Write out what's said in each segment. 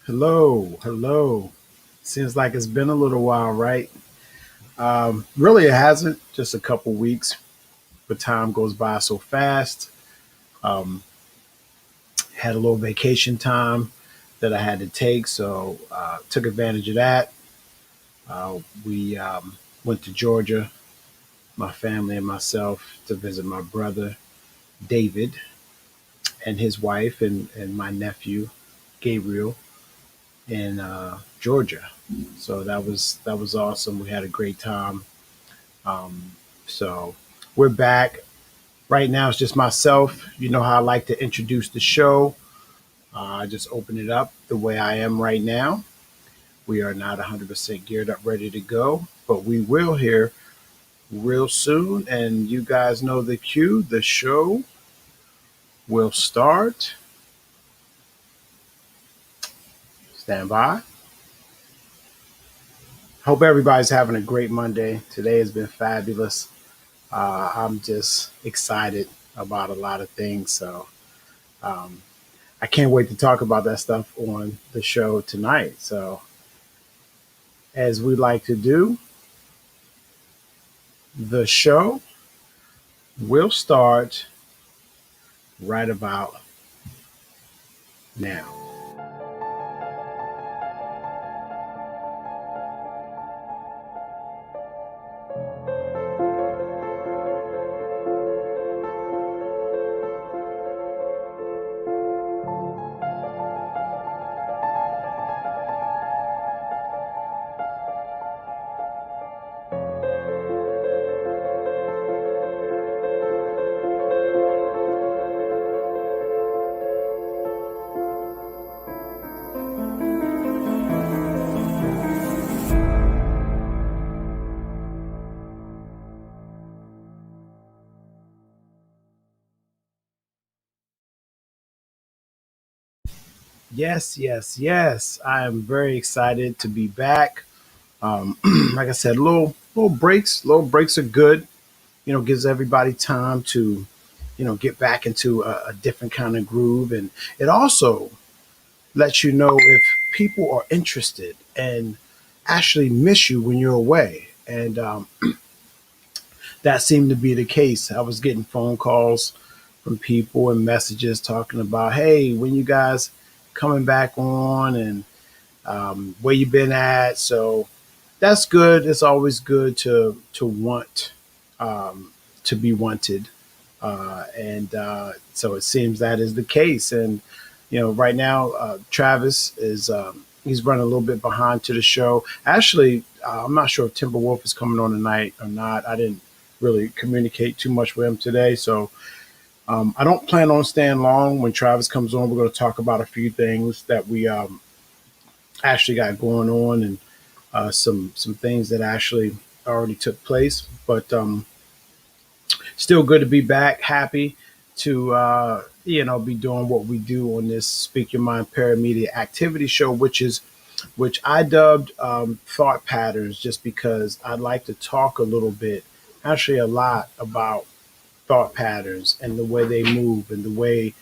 Hello, hello. Seems like it's been a little while, right? Really, it hasn't. Just a couple weeks, but time goes by so fast. Um, had a little vacation time that I had to take, so took advantage of that. We went to Georgia, my family and myself, to visit my brother David and his wife and my nephew Gabriel in Georgia. So that was awesome. We had a great time. Um, so we're back. Right now, it's just myself. You know how I like to introduce the show. I just open it up the way I am right now. We are not 100% geared up, ready to go, but we will here real soon. And you guys know the cue. The show will start. Stand by. Hope everybody's having a great Monday. Today has been fabulous. I'm just excited about a lot of things. So um, I can't wait to talk about that stuff on the show tonight. So, as we like to do, the show will start right about now. Yes, yes, yes. I am very excited to be back. Um, like I said, little breaks are good. Gives everybody time to get back into a different kind of groove, and it also lets you know if people are interested and actually miss you when you're away. And that seemed to be the case. I was getting phone calls from people and messages talking about, hey, when you guys coming back on and where you been at. So that's good. It's always good to want to be wanted, and so it seems that is the case. And right now, Travis is he's running a little bit behind to the show. Actually, I'm not sure if Timberwolf is coming on tonight or not. I didn't really communicate too much with him today, so I don't plan on staying long. When Travis comes on, we're going to talk about a few things that we actually got going on, and some things that actually already took place. But still good to be back. Happy to be doing what we do on this Speak Your Mind Paramedia activity show, which I dubbed thought patterns, just because I'd like to talk a little bit, actually a lot, about thought patterns and the way they move and the way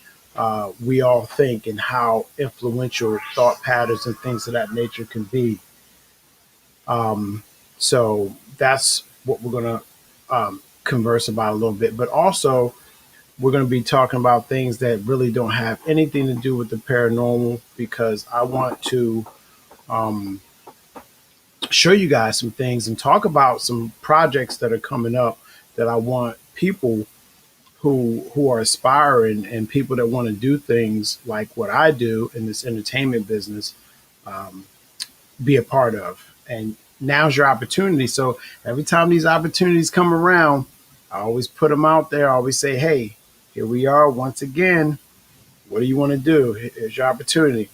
we all think and how influential thought patterns and things of that nature can be. So that's what we're going to converse about a little bit. But also, we're going to be talking about things that really don't have anything to do with the paranormal, because I want to um, show you guys some things and talk about some projects that are coming up that I want people who are aspiring and people that want to do things like what I do in this entertainment business, um, be a part of. And now's your opportunity. So every time these opportunities come around, I always put them out there. I always say, hey, here we are once again. What do you want to do? Here's your opportunity.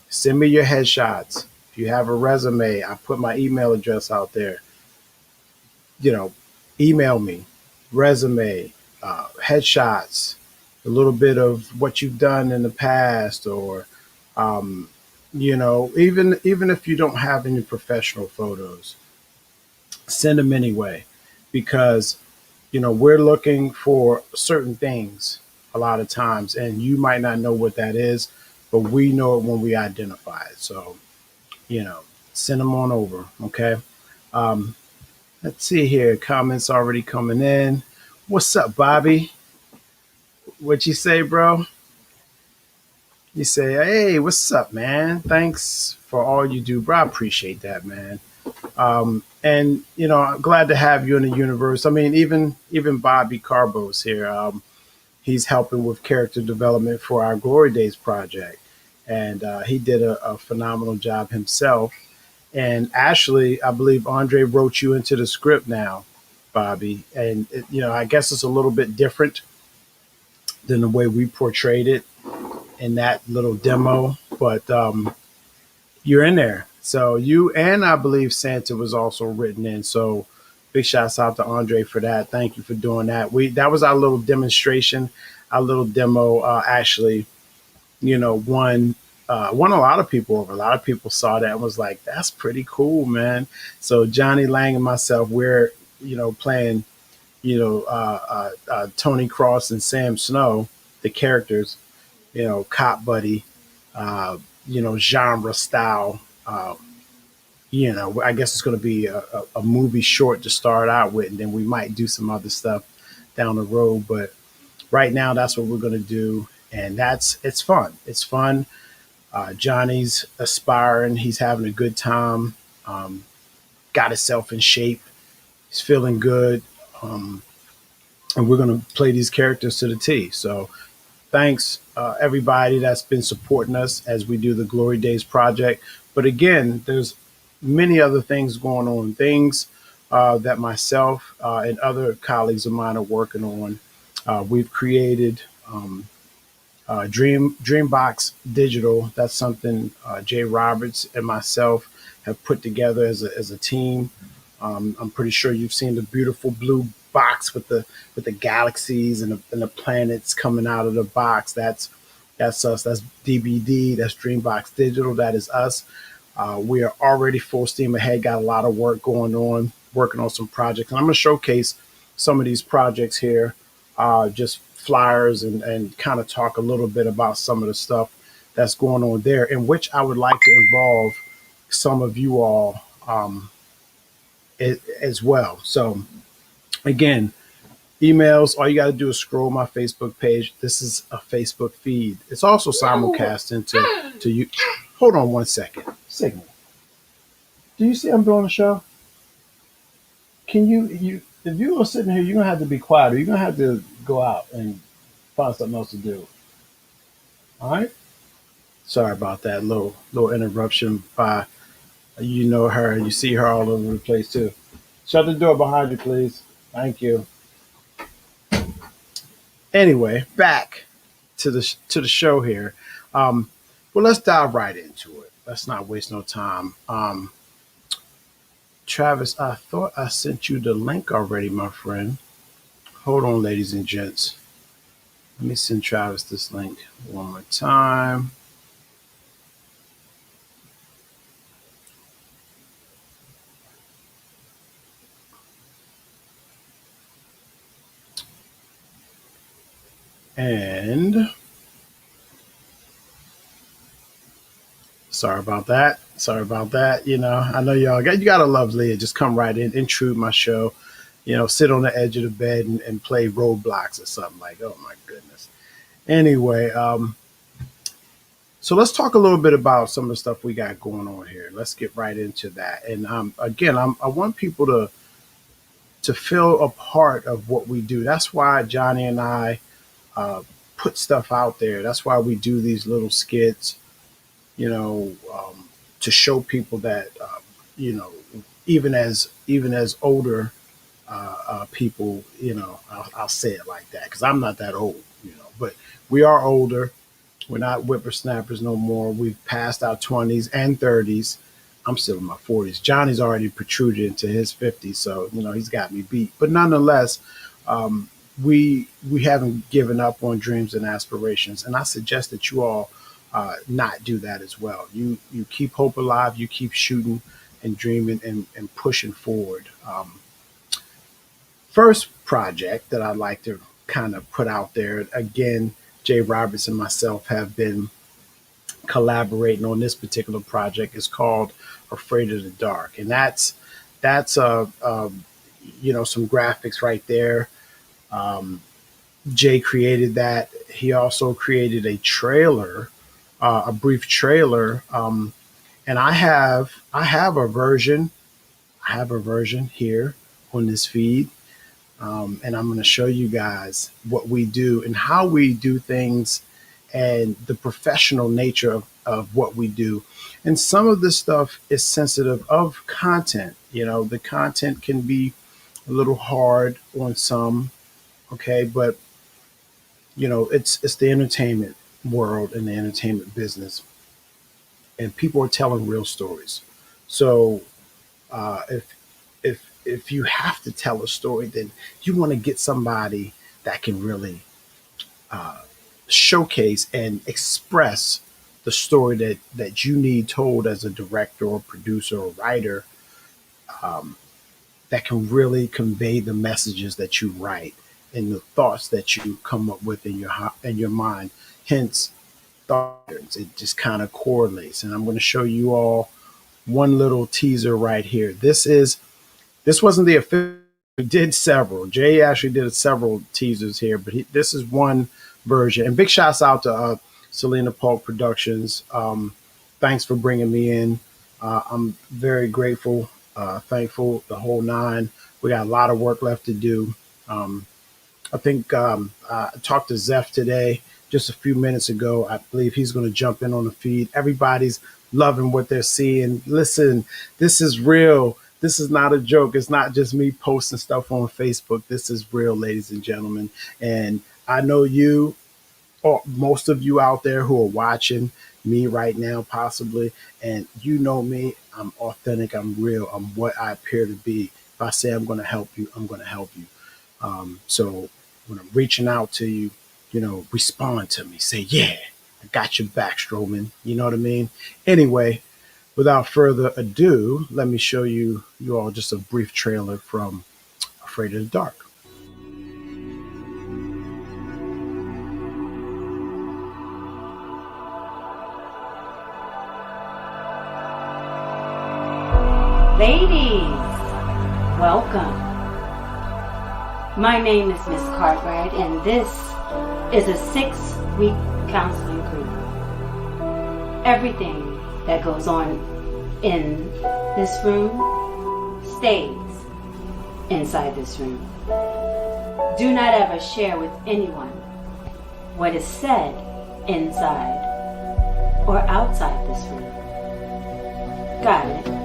Send me your headshots. If you have a resume, I put my email address out there. You know, email me, resume, headshots, a little bit of what you've done in the past, or um, even if you don't have any professional photos, send them anyway, because we're looking for certain things a lot of times, and you might not know what that is. but we know it when we identify it. So, you know, send them on over. Okay. Um, let's see here. Comments already coming in. What's up, Bobby? What you say, bro? You say, hey, what's up, man? Thanks for all you do, bro. I appreciate that, man. And you know, I'm glad to have you in the universe. I mean, even Bobby Carbo's here. He's helping with character development for our Glory Days project, and he did a phenomenal job himself. And actually, I believe Andre wrote you into the script now, Bobby. And you know, I guess it's a little bit different than the way we portrayed it in that little demo, but you're in there. So you and I believe Santa was also written in. So big shouts out to Andre for that. Thank you for doing that. We that was our little demonstration, our little demo. Actually, you know, won a lot of people over. A lot of people saw that and was like, "That's pretty cool, man." So Johnny Lang and myself, we're playing Tony Cross and Sam Snow, the characters, cop buddy, genre style. I guess it's going to be a movie short to start out with, and then we might do some other stuff down the road. But right now, that's what we're going to do, and it's fun. It's fun. Johnny's aspiring. He's having a good time. Um, got himself in shape. He's feeling good. Um, and we're going to play these characters to the T. So thanks, everybody that's been supporting us as we do the Glory Days project. But again, there's many other things going on, things that myself and other colleagues of mine are working on. We've created Dreambox Digital. That's something Jay Roberts and myself have put together as a team. I'm pretty sure you've seen the beautiful blue box with the galaxies and the planets coming out of the box. That's us. That's DBD. That's Dreambox Digital. That is us. We are already full steam ahead. Got a lot of work going on. Working on some projects, and I'm going to showcase some of these projects here. Just flyers and kind of talk a little bit about some of the stuff that's going on there, in which I would like to involve some of you all as well. So again, emails, all you got to do is scroll my Facebook page. This is a Facebook feed. It's also simulcast into you. Hold on one second. Signal. Do you see I'm doing a show? Can you if you're gonna sit in here, you're gonna have to be quiet, or you're gonna have to go out and find something else to do. All right. Sorry about that little interruption by her. You see her all over the place too. Shut the door behind you, please. Thank you. Anyway, back to the show here. Um, well, let's dive right into it. Let's not waste no time. Travis, I thought I sent you the link already, my friend. Hold on, ladies and gents. Let me send Travis this link one more time. And sorry about that. Sorry about that. I know you gotta love Leah. Just come right in, intrude my show. Sit on the edge of the bed and play roadblocks or something like. Oh my goodness. Anyway, so let's talk a little bit about some of the stuff we got going on here. Let's get right into that. And again, I want people to feel a part of what we do. That's why Johnny and I uh, put stuff out there. That's why we do these little skits, you know, to show people that, you know, even as older people, I'll say it like that because I'm not that old, but we are older. We're not whippersnappers no more. We've passed our 20s and 30s. I'm still in my 40s. Johnny's already protruded into his 50s, so he's got me beat. But nonetheless, um, we haven't given up on dreams and aspirations, and I suggest that you all not do that as well. You keep hope alive. You keep shooting and dreaming and pushing forward. First project that I'd like to kind of put out there again. Jay Roberts and myself have been collaborating on this particular project. Is called Afraid of the Dark, and that's some graphics right there. Um, Jay created that. He also created a trailer, a brief trailer, and I have a version. I have a version here on this feed, and I'm going to show you guys what we do and how we do things, and the professional nature of what we do. And some of this stuff is sensitive of content. The content can be a little hard on some, okay, but it's the entertainment world and the entertainment business, and people are telling real stories. So if you have to tell a story, then you want to get somebody that can really showcase and express the story that you need told as a director or producer or writer, that can really convey the messages that you write and the thoughts that you come up with in your mind. Hence, thoughts. It just kind of correlates. And I'm going to show you all one little teaser right here. This wasn't the official. We did several. Jay actually did several teasers here, but this is one version. And big shouts out to Selena Polk Productions. Thanks for bringing me in. I'm very grateful, thankful, the whole nine. We got a lot of work left to do. Um, I think I talked to Zeph today, just a few minutes ago. I believe he's going to jump in on the feed. Everybody's loving what they're seeing. Listen, this is real. This is not a joke. It's not just me posting stuff on Facebook. This is real, ladies and gentlemen. And I know you, or most of you out there who are watching me right now, possibly, and you know me. I'm authentic. I'm real. I'm what I appear to be. If I say I'm going to help you, I'm going to help you. So when I'm reaching out to you, respond to me. Say, yeah, I got your back, Strowman. You know what I mean? Anyway, without further ado, let me show you all just a brief trailer from Afraid of the Dark. Ladies, welcome. My name is Miss Cartwright, and this is a 6-week counseling group. Everything that goes on in this room stays inside this room. Do not ever share with anyone what is said inside or outside this room. Got it?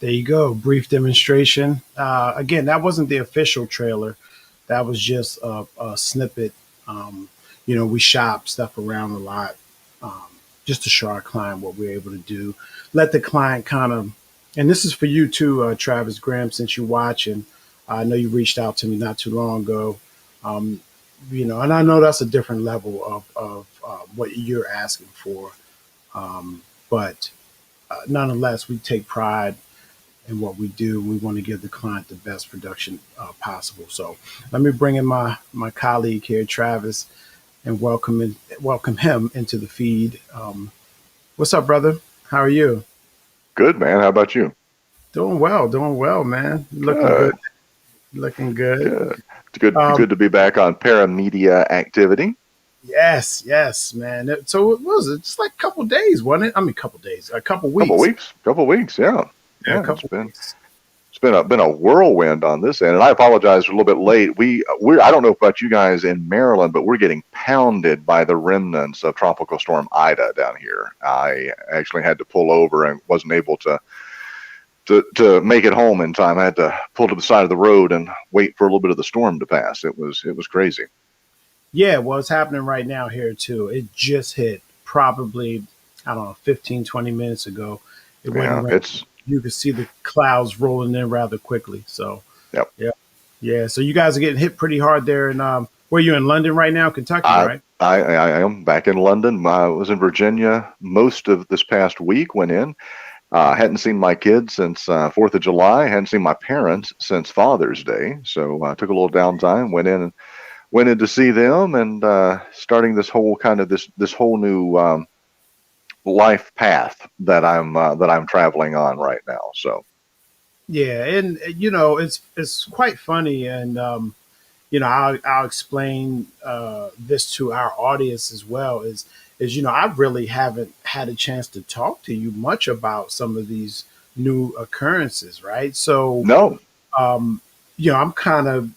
There you go. Brief demonstration. Again, that wasn't the official trailer. That was just a snippet. Um, we shop stuff around a lot, um, just to show our client what we're able to do. Let the client kind of, and this is for you too, Travis Graham, since you're watching. I know you reached out to me not too long ago. Um, and I know that's a different level of what you're asking for. But nonetheless, we take pride in what we do. We want to give the client the best production possible. So let me bring in my colleague here, Travis, and welcome him into the feed. What's up, brother? How are you? Good, man. How about you? Doing well, man. Looking good, Good, looking good. good. It's good, Um, good to be back on Paramedia activity. Yes, yes, man. So it was just like a couple days, wasn't it? I mean, couple days, a couple Couple weeks. weeks, couple weeks. Yeah, Yeah, a yeah. couple weeks. It's been a whirlwind on this end, and I apologize for a little bit late. We're I don't know about you guys in Maryland, but we're getting pounded by the remnants of Tropical Storm Ida down here. I actually had to pull over and wasn't able to make it home in time. I had to pull to the side of the road and wait for a little bit of the storm to pass. It was crazy. Yeah, well, it's happening right now here too. It just hit probably, I don't know, 15, 20 minutes ago. It wasn't Yeah, rain. it's You could see the clouds rolling in rather quickly. So, yep. yeah. Yeah. So you guys are getting hit pretty hard there. And where you in London right now? Kentucky, I right? I am back in London. I was in Virginia most of this past week. Went in. Hadn't seen my kids since 4th of July. Hadn't seen my parents since Father's Day. So I took a little downtime. Went in to see them, and starting this whole kind of this whole new life path that I'm traveling on right now. So Yeah. And, it's quite funny. And, I'll explain this to our audience as well. I really haven't had a chance to talk to you much about some of these new occurrences, right? So, no, um, I'm kind of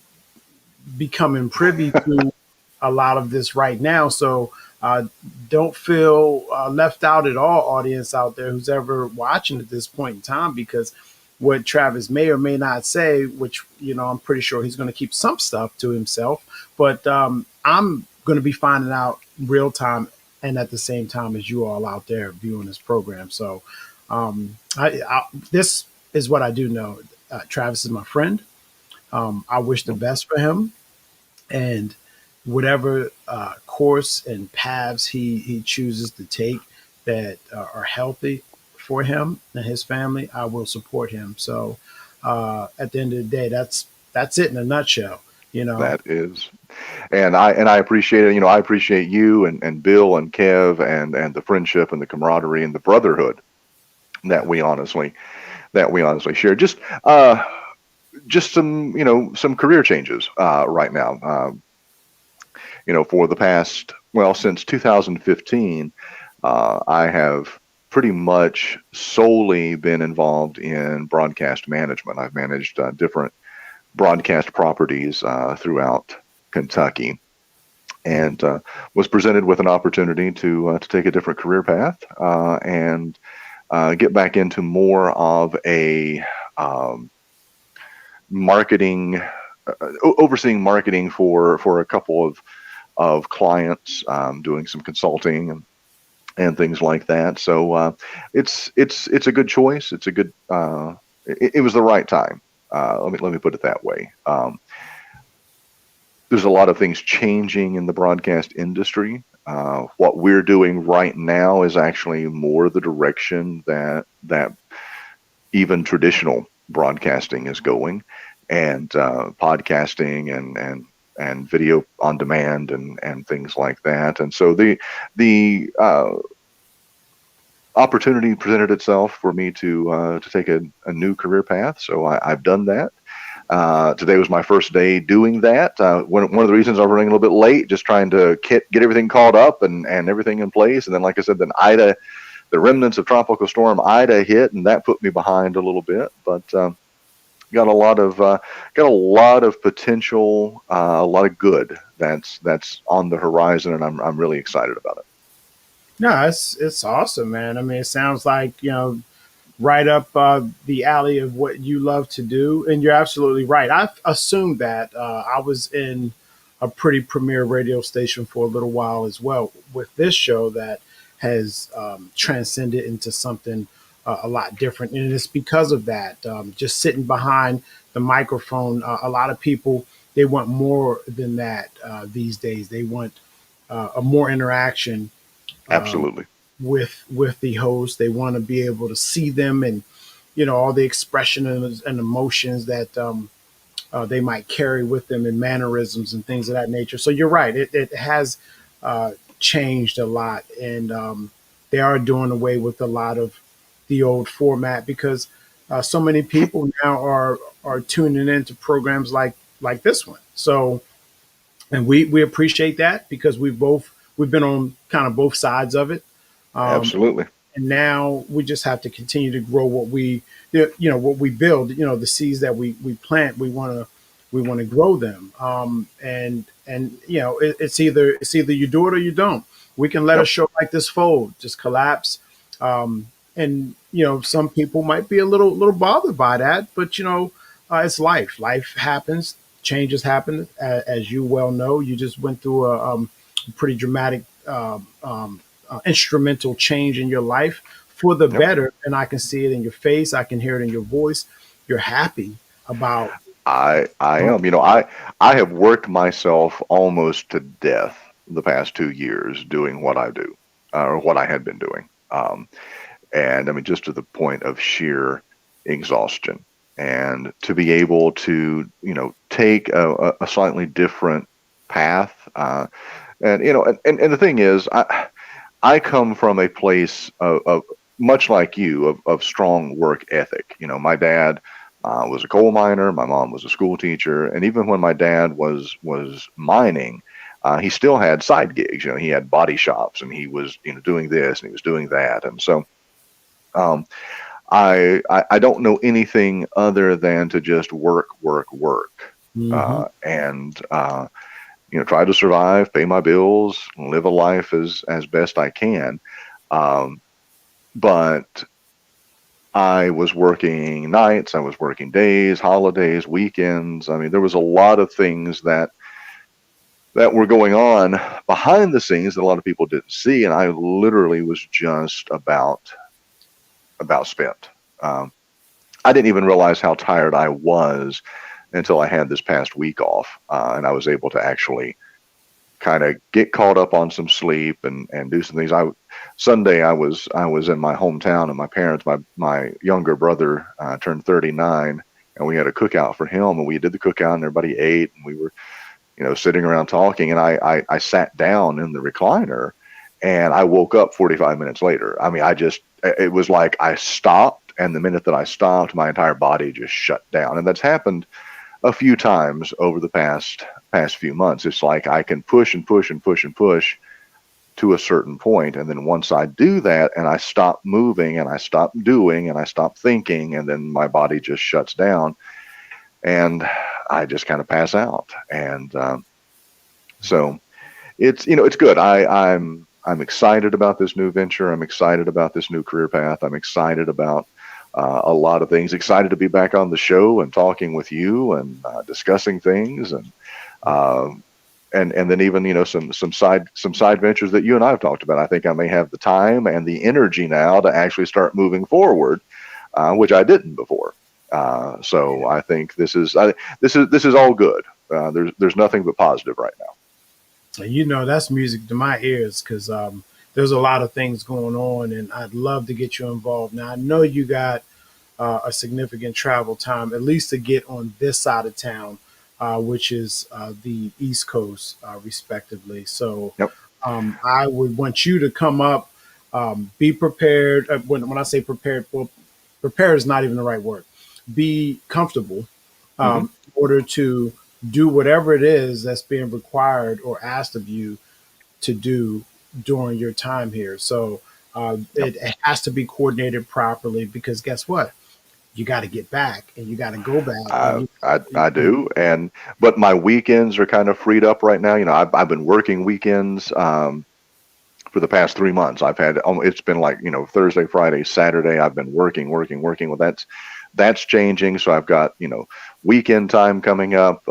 becoming privy to a lot of this right now. So don't feel left out at all, audience out there who's ever watching at this point in time, because what Travis may or may not say, which I'm pretty sure he's going to keep some stuff to himself, but I'm going to be finding out real time and at the same time as you all out there viewing this program. So this is what I do know. Travis is my friend. I wish the best for him, and whatever course and paths he chooses to take that are healthy for him and his family, I will support him. So at the end of the day, that's it in a nutshell. You know, that is, and I appreciate it. I appreciate you and Bill and Kev and the friendship and the camaraderie and the brotherhood that yeah, we honestly share. Just some some career changes right now. For the past, well, since 2015, I have pretty much solely been involved in broadcast management. I've managed different broadcast properties throughout Kentucky, and was presented with an opportunity to take a different career path and get back into more of a marketing, overseeing marketing for a couple of clients, doing some consulting and things like that. So it's a good choice. It's a good. It was the right time. Let me put it that way. There's a lot of things changing in the broadcast industry. What we're doing right now is actually more the direction that even traditional broadcasting is going, and podcasting and video on demand and things like that. And so the opportunity presented itself for me to take a new career path. So I've done that. Today was my first day doing that. One of the reasons I'm running a little bit late, just trying to get everything caught up and everything in place. And then, like I said, then the remnants of Tropical Storm Ida hit, and that put me behind a little bit. But got a lot of potential, a lot of good that's on the horizon, and I'm really excited about it. no, it's awesome, man. I mean, it sounds like right up the alley of what you love to do. And you're absolutely right. I assumed that I was in a pretty premier radio station for a little while as well with this show that has transcended into something a lot different. And it's because of that. Just sitting behind the microphone, a lot of people, they want more than that these days. They want a more interaction um, Absolutely. with the host. They want to be able to see them and all the expression and emotions that they might carry with them and mannerisms and things of that nature. So you're right. It has changed a lot, and they are doing away with a lot of the old format because so many people now are tuning into programs like this one. So, and we appreciate that because we both we've been on kind of both sides of it. Um, Absolutely. and now we just have to continue to grow what what we build. The seeds that we plant, we want to grow them. And it's either you do it or you don't. We can let a Yep. show like this fold, just collapse. And some people might be a little bothered by that, but it's life. Life happens. Changes happen, as you well know. You just went through a pretty dramatic instrumental change in your life for the Yep. better, and I can see it in your face. I can hear it in your voice. You're happy about. I Oh, am. I have worked myself almost to death the past 2 years doing what I do, or what I had been doing. And I mean, just to the point of sheer exhaustion. And to be able to, take a slightly different path. And the thing is, I come from a place of much like you, of strong work ethic. My dad was a coal miner. My mom was a school teacher, and even when my dad was mining, he still had side gigs. He had body shops, and he was doing this and he was doing that, and so um, I don't know anything other than to just work, work, work, hmm and try to survive, pay my bills, live a life as best I can. Um, but I was working nights, I was working days, holidays, weekends. I mean, there was a lot of things that were going on behind the scenes that a lot of people didn't see, and I literally was just about spent. Um, I didn't even realize how tired I was until I had this past week off, and I was able to actually kind of get caught up on some sleep and do some things. Sunday I was in my hometown, and my parents, my younger brother turned 39, and we had a cookout for him, and we did the cookout, and everybody ate, and we were sitting around talking, and I sat down in the recliner, and I woke up 45 minutes later. I mean, it was like I stopped, and the minute that I stopped, my entire body just shut down, and that's happened a few times over the past few months. It's like I can push and push and push and push to a certain point, and then once I do that, and I stop moving, and I stop doing, and I stop thinking, and then my body just shuts down, and I just kind of pass out. And so it's good. I'm excited about this new venture. I'm excited about this new career path. I'm excited about a lot of things. Excited to be back on the show and talking with you and discussing things, and then even some side ventures that you and I have talked about. I think I may have the time and the energy now to actually start moving forward, which I didn't before. So I think this is all good. There's nothing but positive right now. that's music to my ears because there's a lot of things going on, and I'd love to get you involved. Now I know you got a significant travel time, at least to get on this side of town, which is the East Coast, respectively. So Yep. I would want you to come up, be prepared. When I say prepared, well, prepared is not even the right word. Be comfortable Hmm. in order to do whatever it is that's being required or asked of you to do during your time here. So Yep. it has to be coordinated properly because guess what? You got to get back and you got to go back and I do, and but my weekends are kind of freed up right now. I've been working weekends for the past 3 months. It's been like Thursday, Friday, Saturday. I've been working, working, working. Well, that's changing. So I've got weekend time coming up,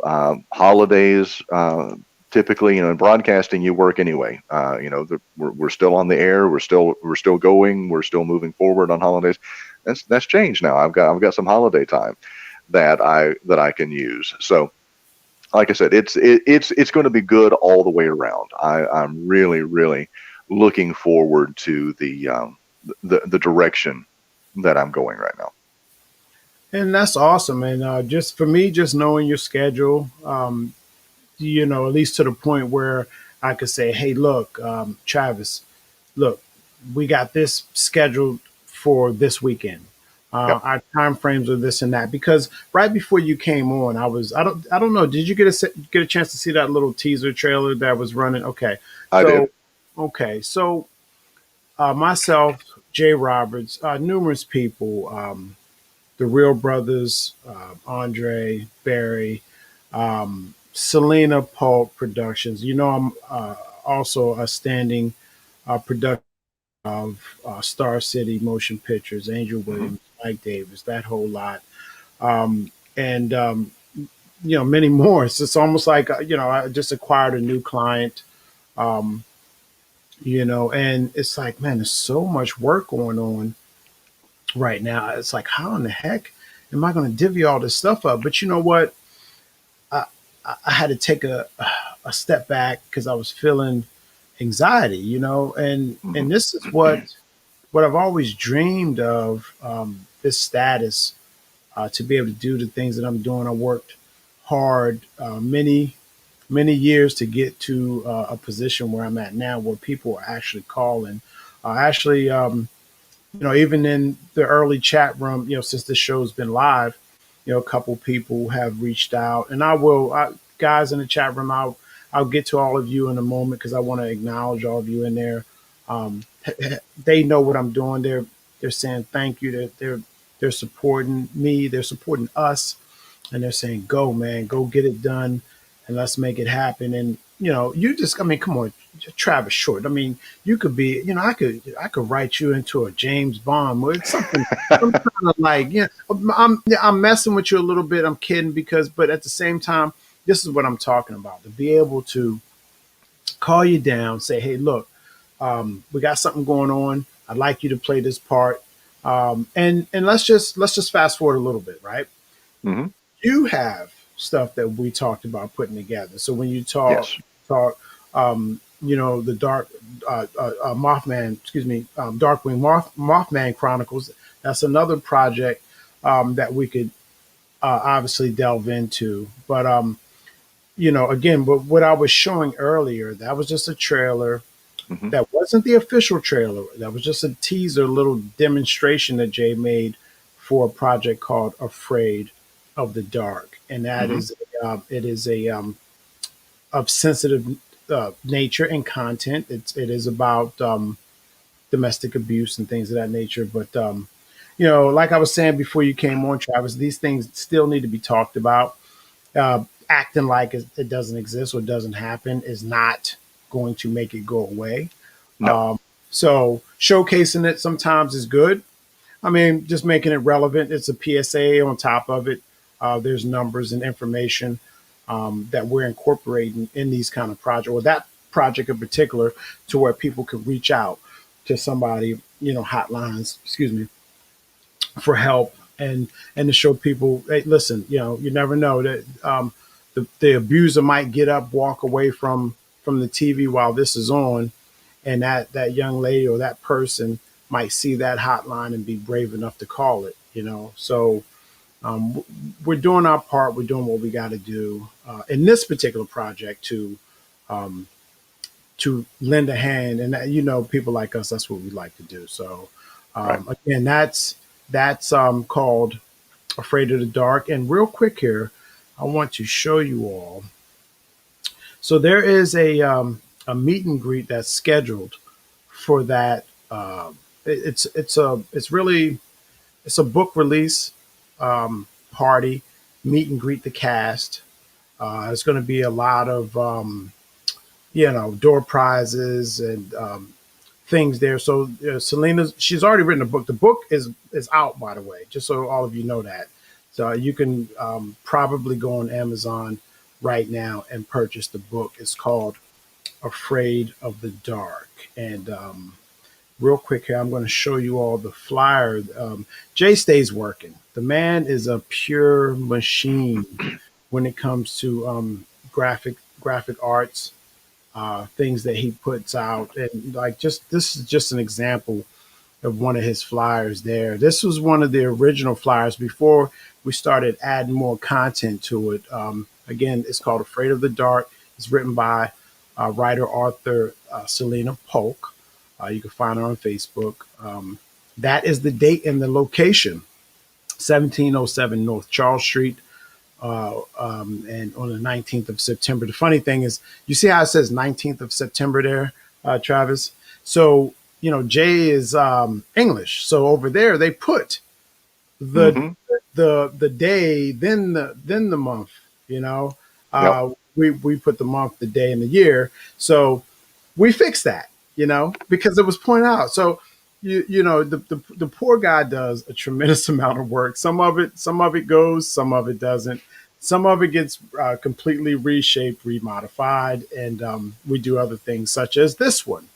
holidays. Typically, in broadcasting, you work anyway. We're still on the air. We're still going. We're still moving forward on holidays. That's changed now. I've got some holiday time that I can use. So, like I said, it's going to be good all the way around. I'm really, really looking forward to the direction that I'm going right now. that's awesome. And just for me, just knowing your schedule, at least to the point where I could say, hey, look, Travis, look, we got this scheduled for this weekend. Yep, Our time frames are this and that because right before you came on, I don't know. Did you get a chance to see that little teaser trailer that was running? Okay, I so did. Okay. So myself, Jay Roberts, numerous people, the Real Brothers, Andre, Barry, Selena Polk Productions. You know, I'm also a standing production of Star City Motion Pictures, Angel Hmm. Williams, Mike Davis, that whole lot. And many more. It's almost like I just acquired a new client. Um, and it's like, man, there's so much work going on right now. It's like, how in the heck am I going to divvy all this stuff up? But you know what? I, I had to take a step back because I was feeling anxiety, and Hmm. this is what I've always dreamed of, this status, to be able to do the things that I'm doing. I worked hard, many years to get to a position where I'm at now, where people are actually calling. Actually, even in the early chat room, since the show's been live, a couple people have reached out, and guys in the chat room, I'll get to all of you in a moment because I want to acknowledge all of you in there. Um, they know what I'm doing. They're saying thank you. They're supporting me. They're supporting us, and they're saying, "Go, man, go get it done, and let's make it happen." And I mean, come on, Travis Short. I mean, you could be, I could write you into a James Bond or it's something, some kind of like, I'm messing with you a little bit. I'm kidding but at the same time, this is what I'm talking about: to be able to call you down, say, "Hey, look, we got something going on. I'd like you to play this part." And let's just fast forward a little bit, right? Hmm. You have stuff that we talked about putting together. So when you Yes. talk, the dark Mothman, excuse me, Darkwing Mothman Chronicles. That's another project that we could obviously delve into. But again, what I was showing earlier, that was just a trailer. Hmm. That wasn't the official trailer. That was just a teaser, little demonstration that Jay made for a project called Afraid of the Dark, and that Hmm. is it is a of sensitive nature and content. It is about domestic abuse and things of that nature. But like I was saying before you came on, Travis, these things still need to be talked about. Acting like it doesn't exist or doesn't happen is not going to make it go away. No. Um, so showcasing it sometimes is good. I mean, just making it relevant. It's a PSA on top of it. There's numbers and information that we're incorporating in these kind of projects, or that project in particular, to where people can reach out to somebody, hotlines, excuse me, for help and to show people, hey, listen, you never know that the abuser might get up, walk away from the TV while this is on, and that young lady or that person might see that hotline and be brave enough to call it. So we're doing our part. We're doing what we got to do in this particular project um, to lend a hand, and people like us, that's what we like to do. So Right. again, that's called Afraid of the Dark. And real quick here, I want to show you all. So there is a meet and greet that's scheduled for that. It's a book release party, meet and greet the cast. It's going to be a lot of door prizes and things there. So she's already written a book. The book is out, by the way, just so all of you know that. So you can probably go on Amazon right now and purchase the book. It's called Afraid of the Dark. And real quick here, I'm going to show you all the flyer. Jay stays working. The man is a pure machine when it comes to graphic arts, things that he puts out, and like just this is just an example of one of his flyers. There, this was one of the original flyers before we started adding more content to it. Again, it's called Afraid of the Dark. It's written by writer author Selena Polk. You can find her on Facebook. That is the date and the location: 1707 North Charles Street, and on the 19th of September. The funny thing is, you see how it says 19th of September there? Travis. So Jay is English. So over there they put the Hmm. the day, then the month. You know, Yep. we put the month, the day, and the year. So we fixed that. Because it was pointed out. So the poor guy does a tremendous amount of work. Some of it goes, some of it doesn't. Some of it gets completely reshaped, remodified, and we do other things such as this one,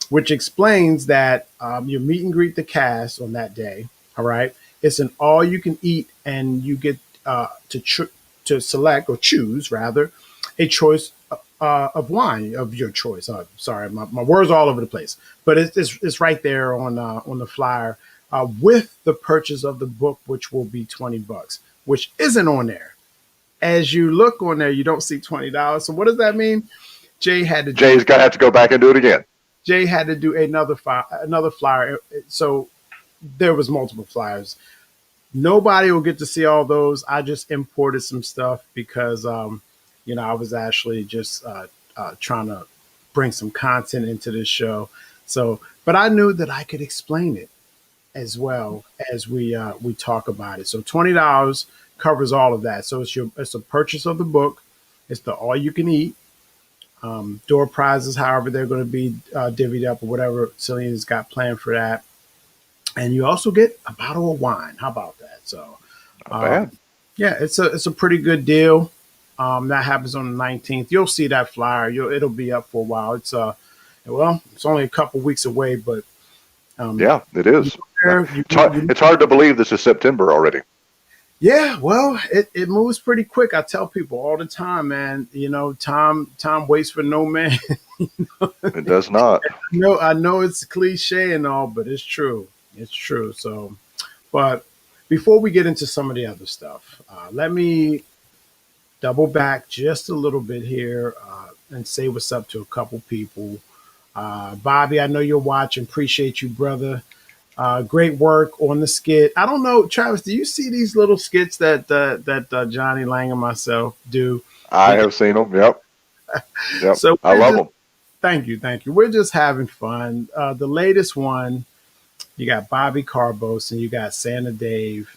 which explains that you meet and greet the cast on that day. All right, it's an all you can eat, and you get to select or choose rather a choice of wine of your choice. Sorry, my words are all over the place, but it's right there on the flyer with the purchase of the book, which will be $20, which isn't on there. As you look on there, you don't see $20. So what does that mean? Jay had to do Jay's gonna have to go back and do it again. Jay had to do another flyer. So there was multiple flyers. Nobody will get to see all those. I just imported some stuff because I was actually just trying to bring some content into this show. So, but I knew that I could explain it as well as we talk about it. So $20 covers all of that. So it's a purchase of the book. It's the all you can eat. Door prizes, however they're going to be divvied up or whatever Cillian's got planned for that. And you also get a bottle of wine. How about that? So, Not um, bad. yeah, it's a pretty good deal. That happens on the 19th. You'll see that flyer. It'll be up for a while. It's only a couple weeks away, but um, Yeah, it you is. go there, It's hard to believe this is September already. yeah, well, it moves pretty quick. I tell people all the time, man. Time waits for no man. It does not. I know it's cliche and all, but it's true. It's true. So, but before we get into some of the other stuff, let me double back just a little bit here and say what's up to a couple people. Bobby, I know you're watching. Appreciate you, brother. Great work on the skit. I don't know, Travis. Do you see these little skits that Johnny Lang and myself do? I We have seen them. Yep. Yep. so I we're love just them. thank you. We're just having fun. The latest one, you got Bobby Carbos and you got Santa Dave.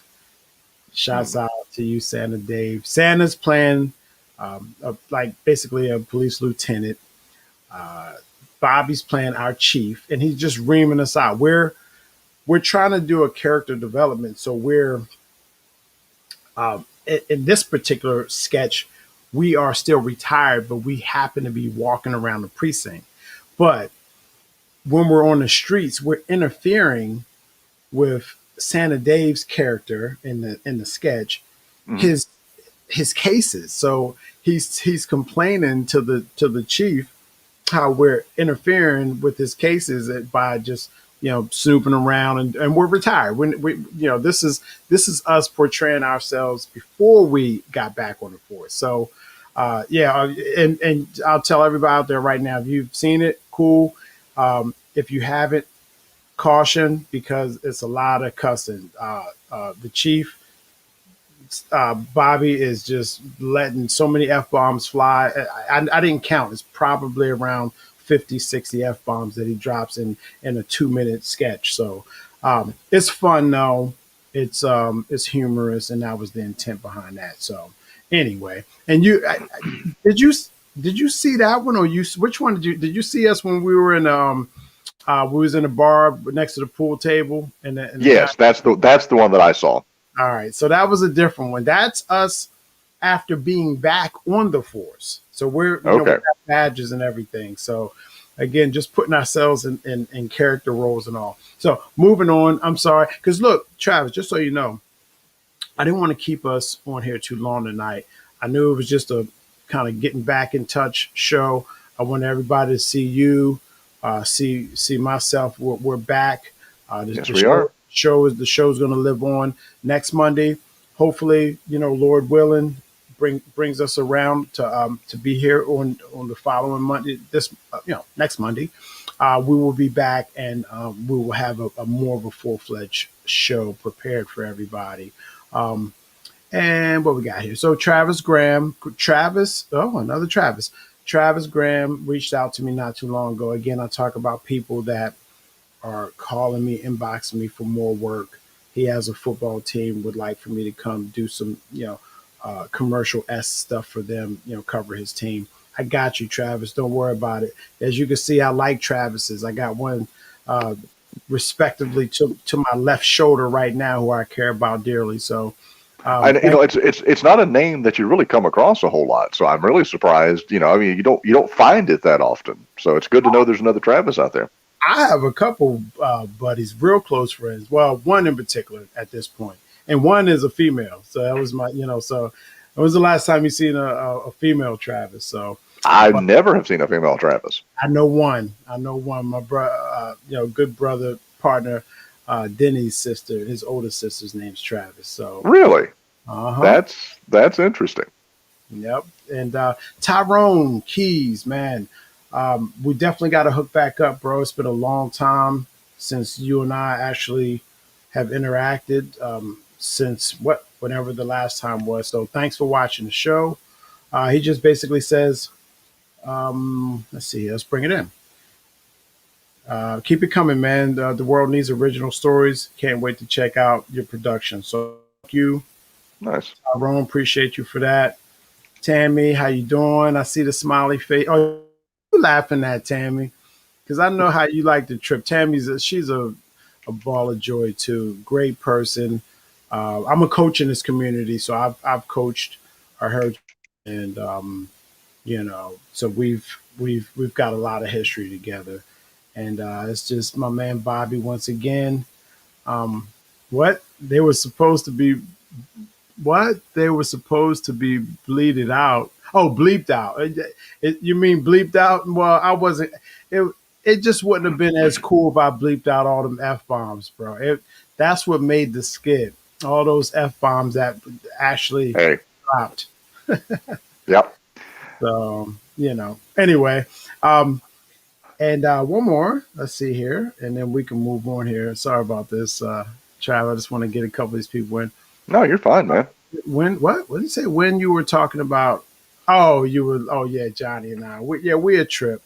Shouts Hmm. out to you, Santa Dave. Santa's playing like basically a police lieutenant. Uh, Bobby's playing our chief, and he's just reaming us out. We're trying to do a character development, so we're in this particular sketch, we are still retired, but we happen to be walking around the precinct. But when we're on the streets, we're interfering with Santa Dave's character in the sketch, Hmm. his his cases. So he's complaining to the chief how we're interfering with his cases by just snooping around, and we're retired. This is us portraying ourselves before we got back on the force. So yeah, and I'll tell everybody out there right now, if you've seen it, cool. If you haven't, caution, because it's a lot of cussing. The chief, Bobby, is just letting so many F bombs fly. I didn't count. It's probably around 50, 60 F bombs that he drops in a 2 minute sketch. So it's fun though. It's humorous, and that was the intent behind that. So anyway, and did you did you see that one, or which one did you see us when we were we was in a bar next to the pool table, and the guy. Yes, that's the one that I saw. All right, so that was a different one. That's us after being back on the force. So we Okay. got badges and everything. So again, just putting ourselves in character roles and all. So moving on. I'm sorry, because look, Travis, just so you know, I didn't want to keep us on here too long tonight. I knew it was just a kind of getting back in touch show. I want everybody to see you, see myself. We're back. Yes, The we are. show's going to live on next Monday. Hopefully, Lord willing, brings us around to be here on the following Monday. This next Monday, we will be back, and we will have a more of a full-fledged show prepared for everybody. Um, and what we got here? So Travis Graham, Travis. Oh, another Travis. Travis Graham reached out to me not too long ago. Again, I talk about people that are calling me, inboxing me for more work. He has a football team, would like for me to come do some, commercial s stuff for them, cover his team. I got you, Travis. Don't worry about it. As you can see, I like Travis's. I got one uh, respectively to my left shoulder right now who I care about dearly. So thank It's not a name that you really come across a whole lot. So I'm really surprised. I mean, you don't find it that often. So it's good to know there's another Travis out there. I have a couple buddies, real close friends. Well, one in particular at this point, and one is a female. So that was So it was the last time you seen a female Travis. So, I but never have seen a female Travis. I know one. I know one. My brother, good brother partner, Denny's sister. His older sister's name's Travis. So, Really? uh huh. That's interesting. Yep. And Tyrone Keys, man, we definitely got to hook back up, bro. It's been a long time since you and I actually have interacted, since whenever the last time was. So thanks for watching the show. He just basically says, let's see, let's bring it in. Keep it coming, man. The world needs original stories. Can't wait to check out your production. So thank you, Nice. Tyrone. Appreciate you for that. Tammy, how you doing? I see the smiley face. Oh, you laughing at Tammy? Because I know how you like the trip. She's a ball of joy too. Great person. I'm a coach in this community, so I've coached her, and so we've got a lot of history together. And it's just my man Bobby once again. Um, what they were supposed to be they were supposed to be bleeded out. Oh, bleeped out. You mean bleeped out? Well, I wasn't. It it just wouldn't have been as cool if I bleeped out all them f bombs, bro. That's what made the skit. All those f bombs that Ashley Hey. dropped. Yep. So Anyway, and one more. Let's see here, and then we can move on here. Sorry about this, Trav. I just want to get a couple of these people in. No, you're fine, man. When what? What did you say? When you were talking about? Oh, you were. Oh, yeah, Johnny and I. We a trip,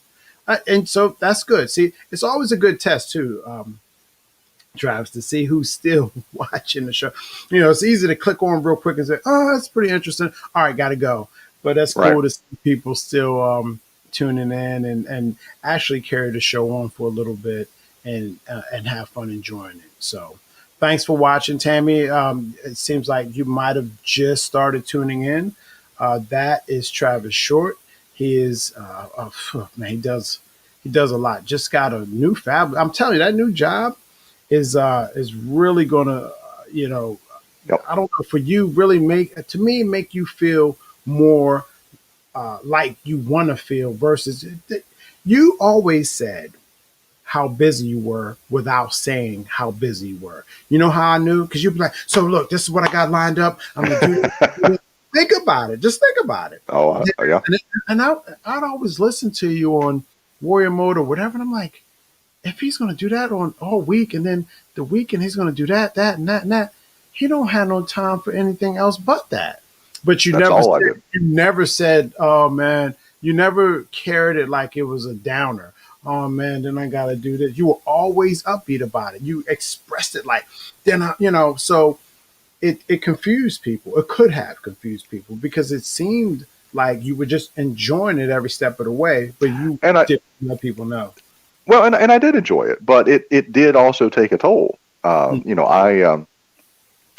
and so that's good. See, it's always a good test too, Travis, to see who's still watching the show. It's easy to click on real quick and say, "Oh, that's pretty interesting." All right, got to go. But that's Right. cool to see people still tuning in and actually carry the show on for a little bit and have fun enjoying it. So. Thanks for watching, Tammy. It seems like you might have just started tuning in. That is Travis Short. He is man. He does a lot. Just got a new fab. I'm telling you, that new job is really gonna Yep. I don't know, for you, really make you feel more like you want to feel versus you always said how busy you were without saying how busy you were. You know how I knew? Because you'd be like, so look, this is what I got lined up. I'm going to do this. Think about it. Just think about it. Oh, yeah. And I'd always listen to you on Warrior Mode or whatever. And I'm like, if he's going to do that on all week and then the weekend he's going to do that, and that, he don't have no time for anything else but that. But That's all I did. you never said, oh man, you never carried it like it was a downer. Oh man, then I gotta do this. You were always upbeat about it. You expressed it like, so it confused people. It could have confused people because it seemed like you were just enjoying it every step of the way, but you And I didn't let people know. well, and I did enjoy it, but it did also take a toll. I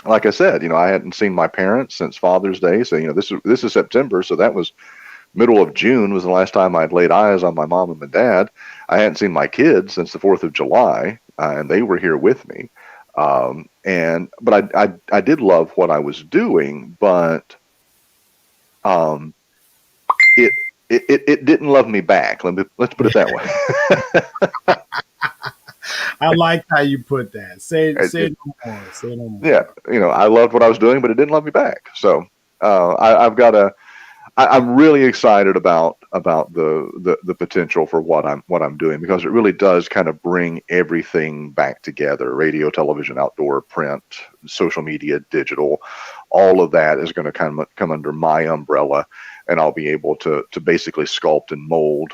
like I said, I hadn't seen my parents since Father's Day, so this is September, so that was middle of June was the last time I'd laid eyes on my mom and my dad. I hadn't seen my kids since the 4th of July, and they were here with me. But I did love what I was doing, but um, it didn't love me back. Let's put it that way. I like how you put that. Say no more. Say no more. Yeah, I loved what I was doing, but it didn't love me back. So I'm really excited about the potential for what I'm doing, because it really does kind of bring everything back together: radio, television, outdoor, print, social media, digital. All of that is going to kind of come under my umbrella, and I'll be able to basically sculpt and mold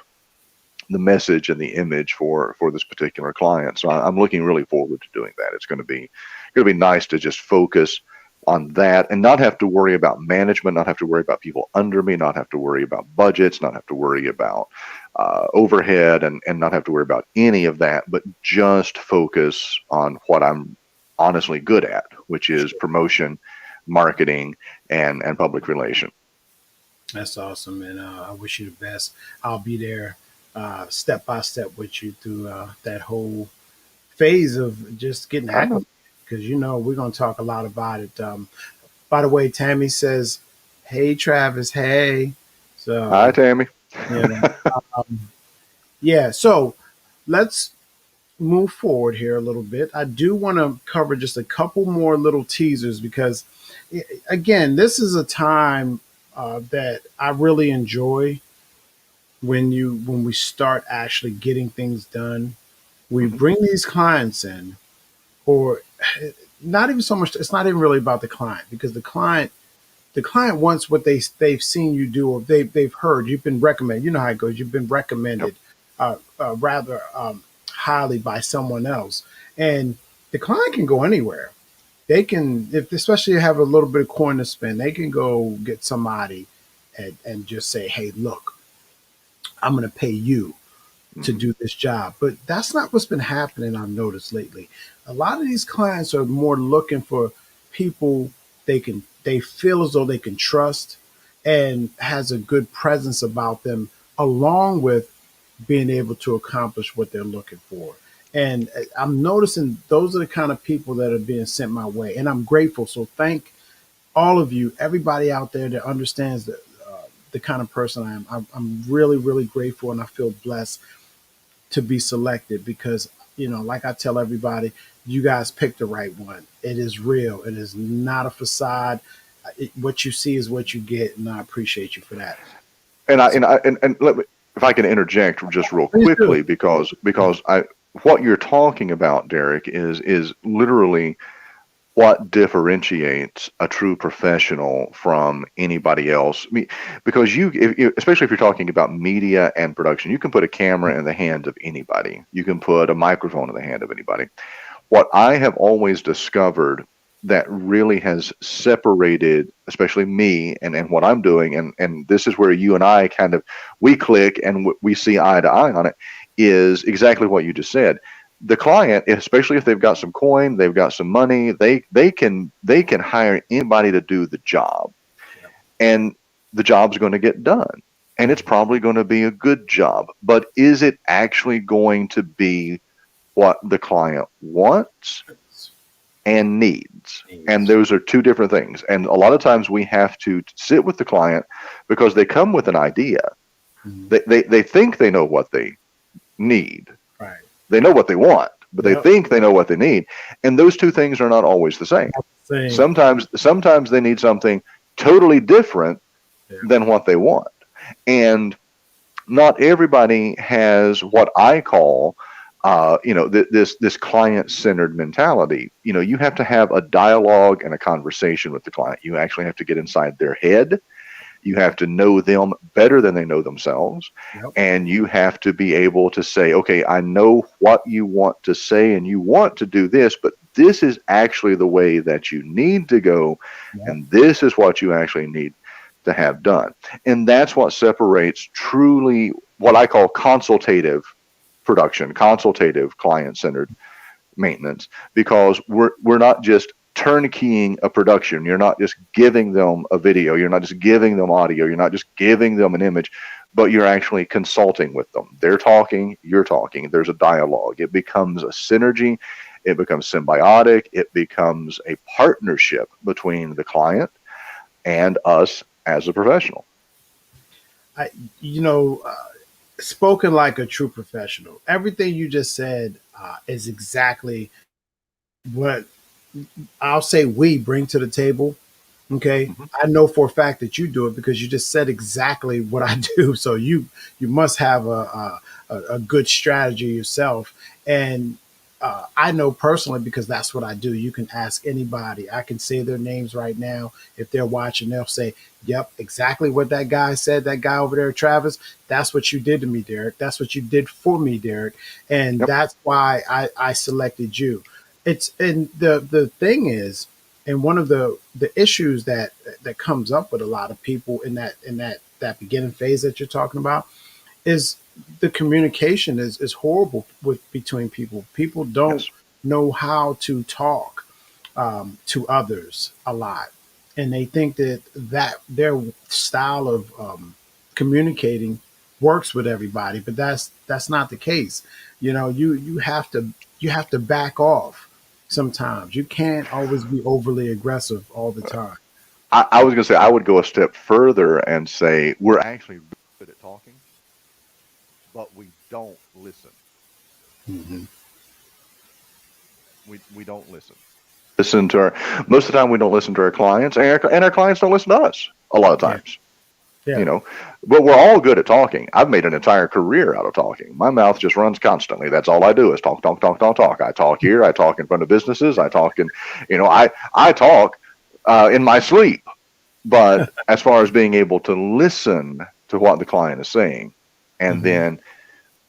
the message and the image for this particular client. So I'm looking really forward to doing that. It's going to be nice to just focus on that and not have to worry about management, not have to worry about people under me, not have to worry about budgets, not have to worry about overhead, and not have to worry about any of that, but just focus on what I'm honestly good at, which is promotion, marketing, and public relation. That's awesome, and I wish you the best. I'll be there step by step with you through that whole phase of just getting I know. acclimated because we're going to talk a lot about it. By the way, Tammy says, "Hey, Travis, hey." Hi, So Tammy. you know, um, yeah. So let's move forward here a little bit. I do want to cover just a couple more little teasers because, again, this is a time that I really enjoy when we start actually getting things done. We Mhm. bring these clients in, or not even so much. It's not even really about the client because the client wants what they've seen you do or they've heard. You've been recommended. You know how it goes. You've been Yep. recommended rather highly by someone else, and the client can go anywhere. They can, if especially have a little bit of coin to spend, they can go get somebody and just say, "Hey, look, I'm going to pay you to Mhm. do this job." But that's not what's been happening, I've noticed lately. A lot of these clients are more looking for people they feel as though they can trust and has a good presence about them, along with being able to accomplish what they're looking for. And I'm noticing those are the kind of people that are being sent my way. And I'm grateful. So thank all of you, everybody out there that understands the kind of person I am. I'm really, really grateful and I feel blessed to be selected because, like I tell everybody, you guys picked the right one. It is real. It is not a facade. What you see is what you get. And I appreciate you for that. And I So and let me, if I can interject just real please do. quickly, because I what you're talking about, Derek, is literally what differentiates a true professional from anybody else. Because especially if you're talking about media and production, you can put a camera in the hands of anybody. You can put a microphone in the hand of anybody. What I have always discovered that really has separated, especially me and what I'm doing, and this is where you and I kind of we click and we see eye to eye on it, is exactly what you just said. The client, especially if they've got some coin, they've got some money, they can hire anybody to do the job, and the job's going to get done, and it's probably going to be a good job. But is it actually going to be what the client wants and needs? And Needs. those are two different things. And a lot of times we have to sit with the client because they come with an idea. Mhm. They think they know what they need. Right. They know what they want, but they Yep. think they know what they need. And those two things are not always the same. Same. Sometimes they need something totally different Yeah. than what they want. And not everybody has what I call, this client centered mentality. You have to have a dialogue and a conversation with the client. You actually have to get inside their head. You have to know them better than they know themselves. Yep. And you have to be able to say, okay, I know what you want to say and you want to do this, but this is actually the way that you need to go. Yep. And this is what you actually need to have done. And that's what separates truly what I call consultative production, consultative client centered maintenance, because we're not just turnkeying a production. You're not just giving them a video, you're not just giving them audio, you're not just giving them an image, but you're actually consulting with them. They're talking, you're talking, there's a dialogue. It becomes a synergy, it becomes symbiotic, it becomes a partnership between the client and us as a professional. I, you know, spoken like a true professional. Everything you just said is exactly what I'll say we bring to the table. Okay. Mhm. I know for a fact that you do it because you just said exactly what I do. So you must have a good strategy yourself. And I know personally because that's what I do. You can ask anybody. I can say their names right now. If they're watching, they'll say, "Yep, exactly what that guy said. That guy over there, Travis. That's what you did to me, Derek. That's what you did for me, Derek." And Yep. that's why I selected you. It's and the thing is, and one of the issues that comes up with a lot of people in that beginning phase that you're talking about is the communication is horrible with between people. People don't Yes. know how to talk to others a lot, and they think that their style of communicating works with everybody, but that's not the case. You have to back off. Sometimes you can't always be overly aggressive all the time. I was going to say I would go a step further and say we're actually good at talking, but we don't listen. Hmm. We don't listen. Listen to our most of the time we don't listen to our clients, and our clients don't listen to us a lot of Yeah, times. You yeah, know, but we're all good at talking. I've made an entire career out of talking. My mouth just runs constantly. That's all I do is talk, talk, talk, talk, talk. I talk here. I talk in front of businesses. I talk in, I talk in my sleep. But as far as being able to listen to what the client is saying, and hmm, then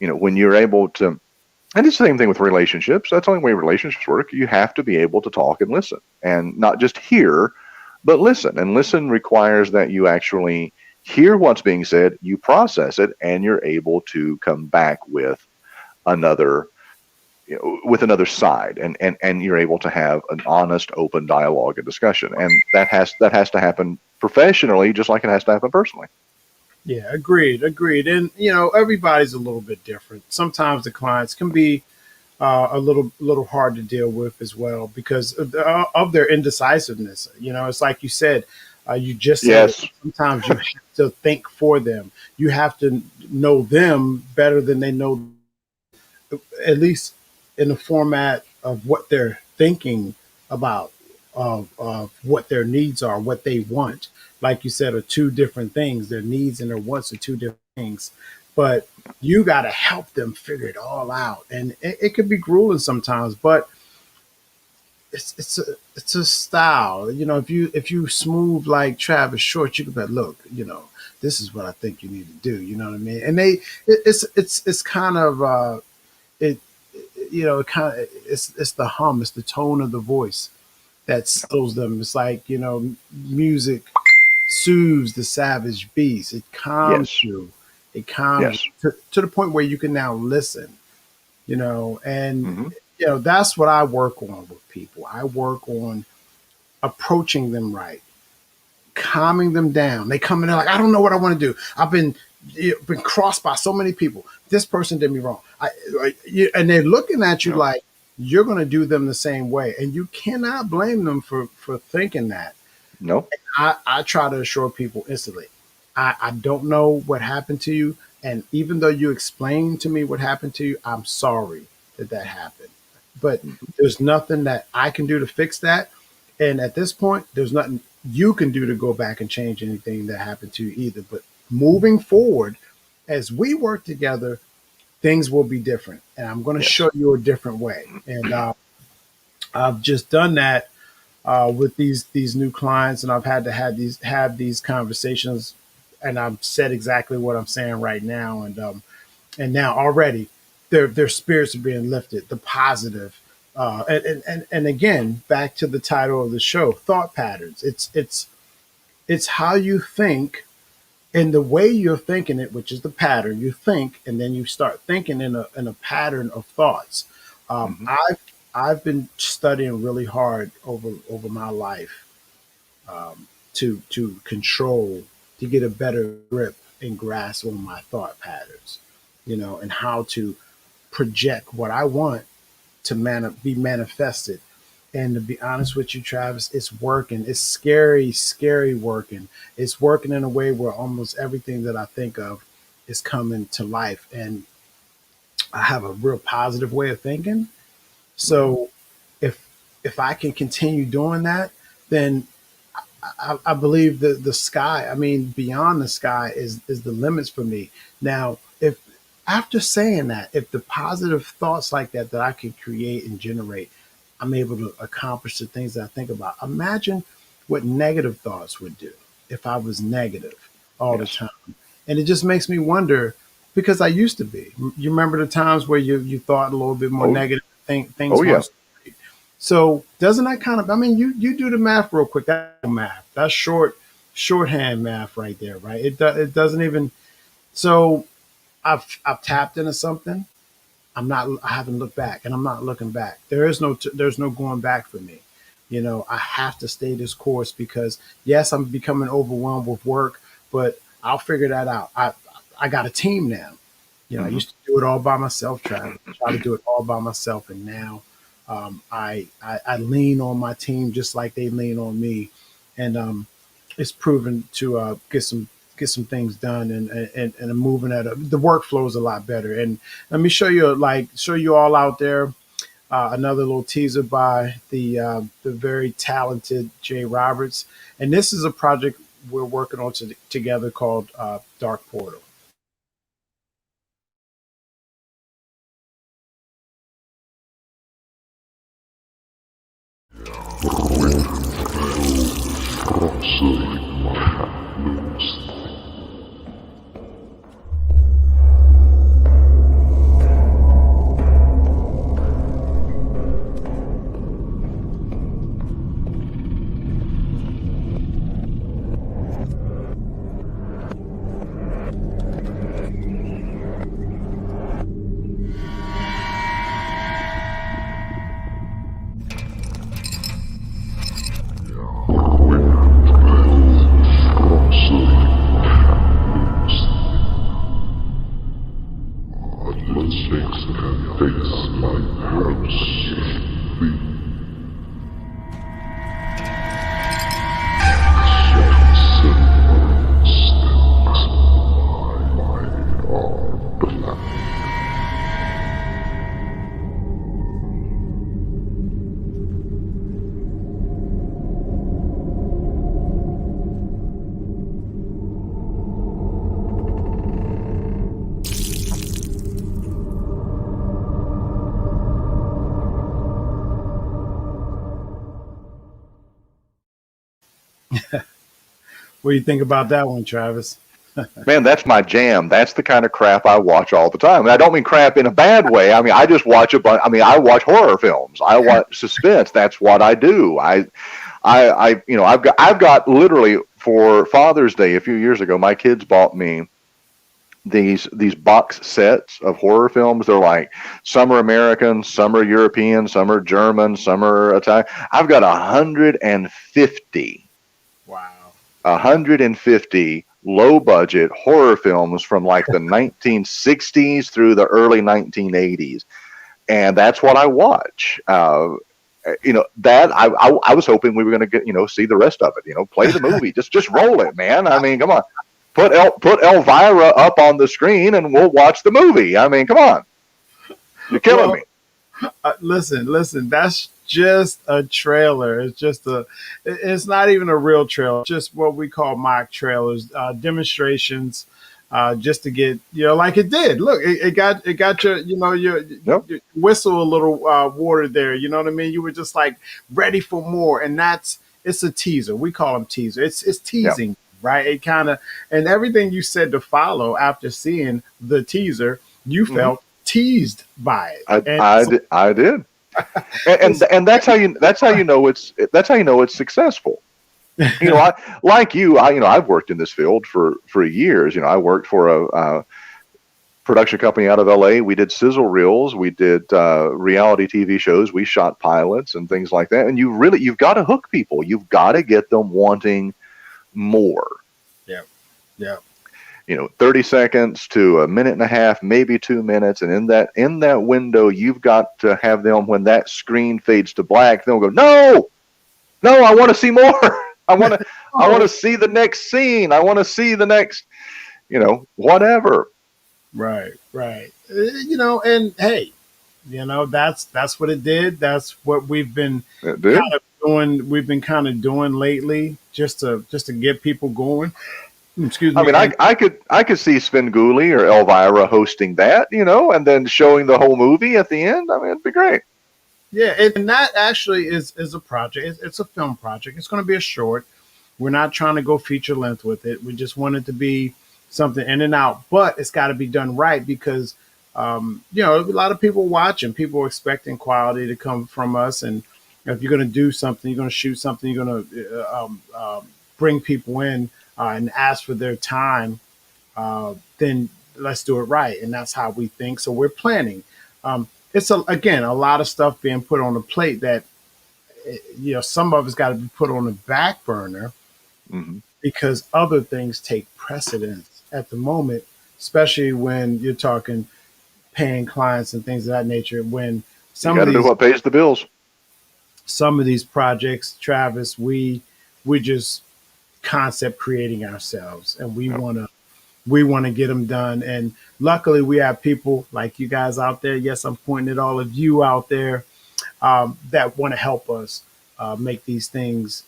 when you're able to, and it's the same thing with relationships. That's the only way relationships work. You have to be able to talk and listen, and not just hear, but listen. And listen requires that you actually hear what's being said, you process it, and you're able to come back with another with another side, and you're able to have an honest, open dialogue and discussion. And that has to happen professionally, just like it has to happen personally. yeah. Agreed, agreed. And everybody's a little bit different. Sometimes the clients can be a little hard to deal with as well because of their indecisiveness. It's like you said, you just said it. Yes. Sometimes you have to think for them. You have to know them better than they know, at least in the format of what they're thinking about, of what their needs are, what they want. Like you said, are two different things. Their needs and their wants are two different things. But you got to help them figure it all out, and it could be grueling sometimes. But it's a style. If you smooth like Travis Short, you could be like, look, this is what I think you need to do. You know what I mean? And it's kind of it it kind of it's the hum, it's the tone of the voice that settles them. It's like music soothes the savage beast. It calms Yes. you. It calms Yes. you to the point where you can now listen. And Hmm. that's what I work on with people. I work on approaching them right, calming them down. They come in there like, I don't know what I want to do. I've been crossed by so many people. This person did me wrong. And they're looking at you No. like you're going to do them the same way, and you cannot blame them for thinking that. No. I try to assure people instantly. I don't know what happened to you, and even though you explained to me what happened to you, I'm sorry that happened. But Hmm. there's nothing that I can do to fix that, and at this point, there's nothing you can do to go back and change anything that happened to you either. But moving forward, as we work together, things will be different, and I'm going to Yes. show you a different way. And I've just done that with these new clients, and I've had to have these conversations, and I've said exactly what I'm saying right now, and now already their spirits are being lifted, the positive. And again, back to the title of the show, thought patterns. It's how you think and the way you're thinking it, which is the pattern. You think, and then you start thinking in a pattern of thoughts. Um, Hmm. I've I've been studying really hard over my life, to control, to get a better grip and grasp on my thought patterns, and how to project what I want to be manifested. And to be honest with you, Travis, it's working. It's scary, scary working. It's working in a way where almost everything that I think of is coming to life. And I have a real positive way of thinking. Hmm. So if I can continue doing that, then I believe the sky, I mean, beyond the sky is the limits for me. Now, if after saying that, if the positive thoughts like that I can create and generate, I'm able to accomplish the things that I think about. Imagine what negative thoughts would do if I was negative all the Yes. time. And it just makes me wonder because I used to be. You remember the times where you thought a little bit more Oh, negative, oh things yeah. weren't so great. So doesn't that kind of, I mean, you do the math real quick. That's math. That's shorthand math right there, right? It doesn't even, so I've tapped into something. I haven't looked back and I'm not looking back. There's no going back for me. I have to stay this course because yes, I'm becoming overwhelmed with work, but I'll figure that out. I got a team now. I Hmm. used to do it all by myself, Travis. Try to do it all by myself, and now I lean on my team just like they lean on me, and it's proven to get some things done, and I'm moving at the workflow is a lot better. And let me show you all out there another little teaser by the very talented Jay Roberts, and this is a project we're working on together called Dark Portal. What do you think about that one, Travis? Man, that's my jam. That's the kind of crap I watch all the time. And I don't mean crap in a bad way. I mean, I just watch a bunch. I mean, I watch horror films. I watch suspense. That's what I do. I've got literally for Father's Day a few years ago, my kids bought me these box sets of horror films. They're like some are American, some are European, some are German, some are Italian. I've got 150 Wow. 150 low budget horror films from like the 1960s through the early 1980s. And that's what I watch. That I was hoping we were going to get, see the rest of it, play the movie, just roll it, man. I mean, come on, put Elvira up on the screen and we'll watch the movie. I mean, come on, you're killing Well, me. listen. That's just a trailer. It's not even a real trailer. Just what we call mock trailers, demonstrations, just to get like it did. Look, it got your Yep. your whistle a little water there. You know what I mean? You were just like ready for more, and it's a teaser. We call them teaser. It's Yeah. teasing, right? It kind of and everything you said to follow after seeing the teaser, you Hmm. felt teased by it, I, and I, di- I did. And that's how you know it's successful. I like you. I've worked in this field for years. I worked for a production company out of LA. We did sizzle reels. We did reality TV shows. We shot pilots and things like that. And you've got to hook people. You've got to get them wanting more. yeah, yeah, 30 seconds to a minute and a half, maybe 2 minutes. And in that window, you've got to have them, when that screen fades to black, they'll go, no, no, I want to see more. I want to oh, see the next scene. I want to see the next, whatever. right, right. And hey, that's what it did. That's what we've been It kind did. of doing. We've been kind of doing lately, just to get people going. Excuse I me, mean, and I could see Svengoolie or Elvira hosting that, and then showing the whole movie at the end. I mean, it'd be great. yeah, and that actually is a project. It's a film project. It's going to be a short. We're not trying to go feature length with it. We just want it to be something in and out, but it's got to be done right because a lot of people watching, people are expecting quality to come from us, and if you're going to do something, you're going to shoot something, you're going to bring people in and ask for their time, then let's do it right, and that's how we think. So we're planning. It's again a lot of stuff being put on the plate that some of it's got to be put on the back burner Hmm. because other things take precedence at the moment, especially when you're talking paying clients and things of that nature. When You some got of to do these what pays the bills. some of these projects, Travis, we just concept creating ourselves, and Yep. we want to get them done. And luckily, we have people like you guys out there. Yes, I'm pointing at all of you out there that want to help us make these things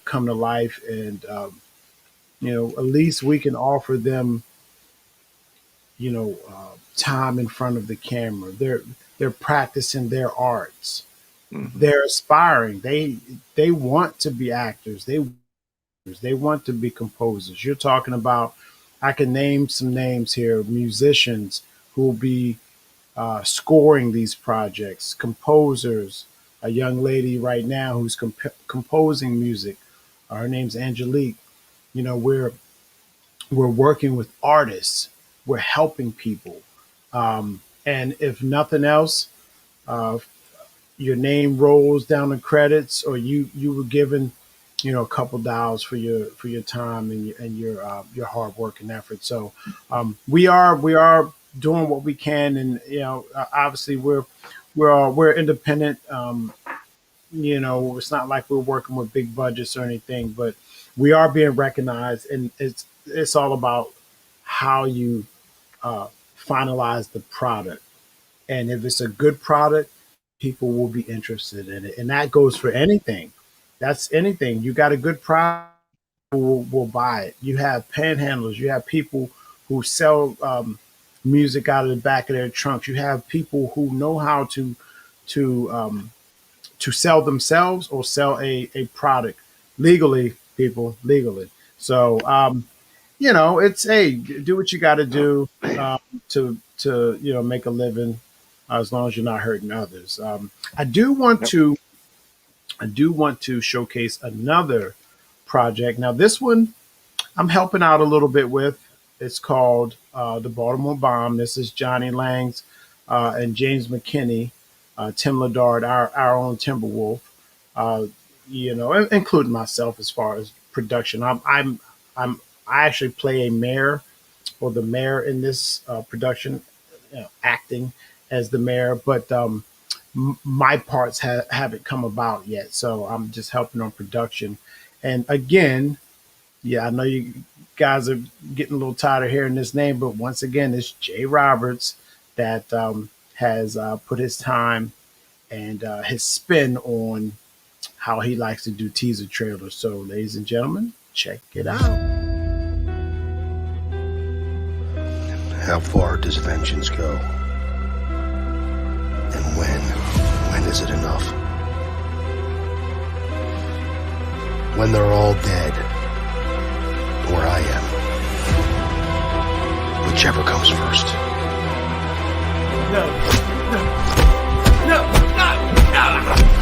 come to life, and at least we can offer them time in front of the camera. They're practicing their arts. Hmm. They're aspiring. They want to be actors. They want to be composers. You're talking about. I can name some names here. Musicians who will be scoring these projects. Composers. A young lady right now who's composing music. Her name's Angelique. We're working with artists. We're helping people. And if nothing else, uh, your name rolls down the credits, or you were given, a couple dollars for your time and your hard work and effort. So we are doing what we can, and obviously we're independent. It's not like we're working with big budgets or anything, but we are being recognized, and it's all about how you uh, finalize the product. And if it's a good product, people will be interested in it. And that goes for anything. That's anything. You got a good product, will buy it. You have panhandlers. You have people who sell music out of the back of their trunks. You have people who know how to to sell themselves or sell a product legally. People legally. So it's hey, do what you got to do to make a living, as long as you're not hurting others. I do want Yep. to showcase another project. Now this one I'm helping out a little bit with. It's called the Baltimore Bomb. This is Johnny Lang's and James McKinney, Tim Ladard, our own Timberwolf. Uh, including myself as far as production. I'm I actually play a mayor or the mayor in this production, acting as the mayor, but my parts haven't come about yet. So I'm just helping on production. And again, yeah, I know you guys are getting a little tired of hearing this name, but once again, it's Jay Roberts that has put his time and his spin on how he likes to do teaser trailers. So, ladies and gentlemen, check it out. How far does vengeance go? And when? When is it enough? When they're all dead. Or I am. Whichever comes first. No, no, no, no.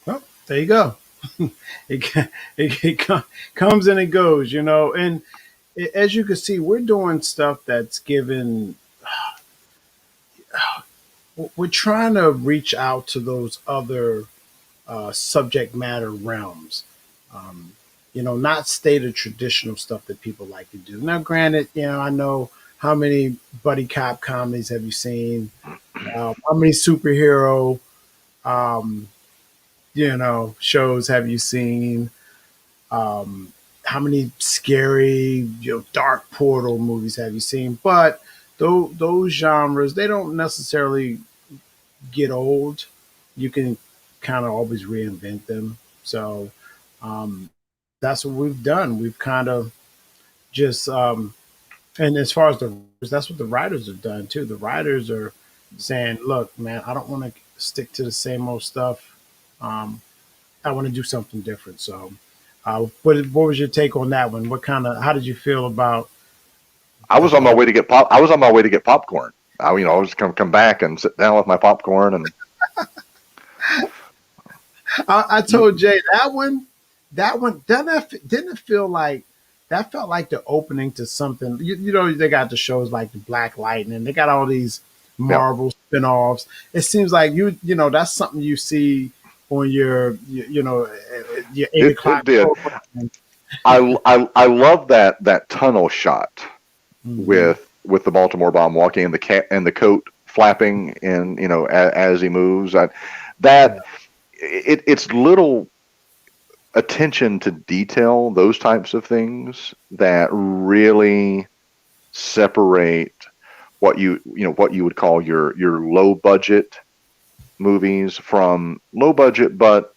Well, there you go. It comes and it goes, and as you can see, we're doing stuff that's given. We're trying to reach out to those other subject matter realms. Um, not stay the traditional stuff that people like to do. Now, granted, I know how many buddy cop comedies have you seen? How many superhero um, shows have you seen? Um, how many scary, dark portal movies have you seen? But those genres, they don't necessarily get old. You can kind of always reinvent them. So um, that's what we've done. We've kind of just, and as far as the writers, that's what the writers have done too. The writers are saying, "Look, man, I don't want to stick to the same old stuff. Um, I want to do something different." So, what was your take on that one? What kind of how did you feel about I the was on my whole? way to get pop. I was on my way to get popcorn. I was come back and sit down with my popcorn and I told Jay that one didn't it feel like that felt like the opening to something. They got the shows like the Black Lightning. They got all these yeah, Marvel spinoffs. It seems like that's something you see on your 8 o'clock it did. program. I love that tunnel shot Hmm. with the Baltimore bomb walking and the cat and the coat flapping and as he moves. Yeah, That it's little attention to detail, those types of things that really separate what you would call your low budget movies from low budget but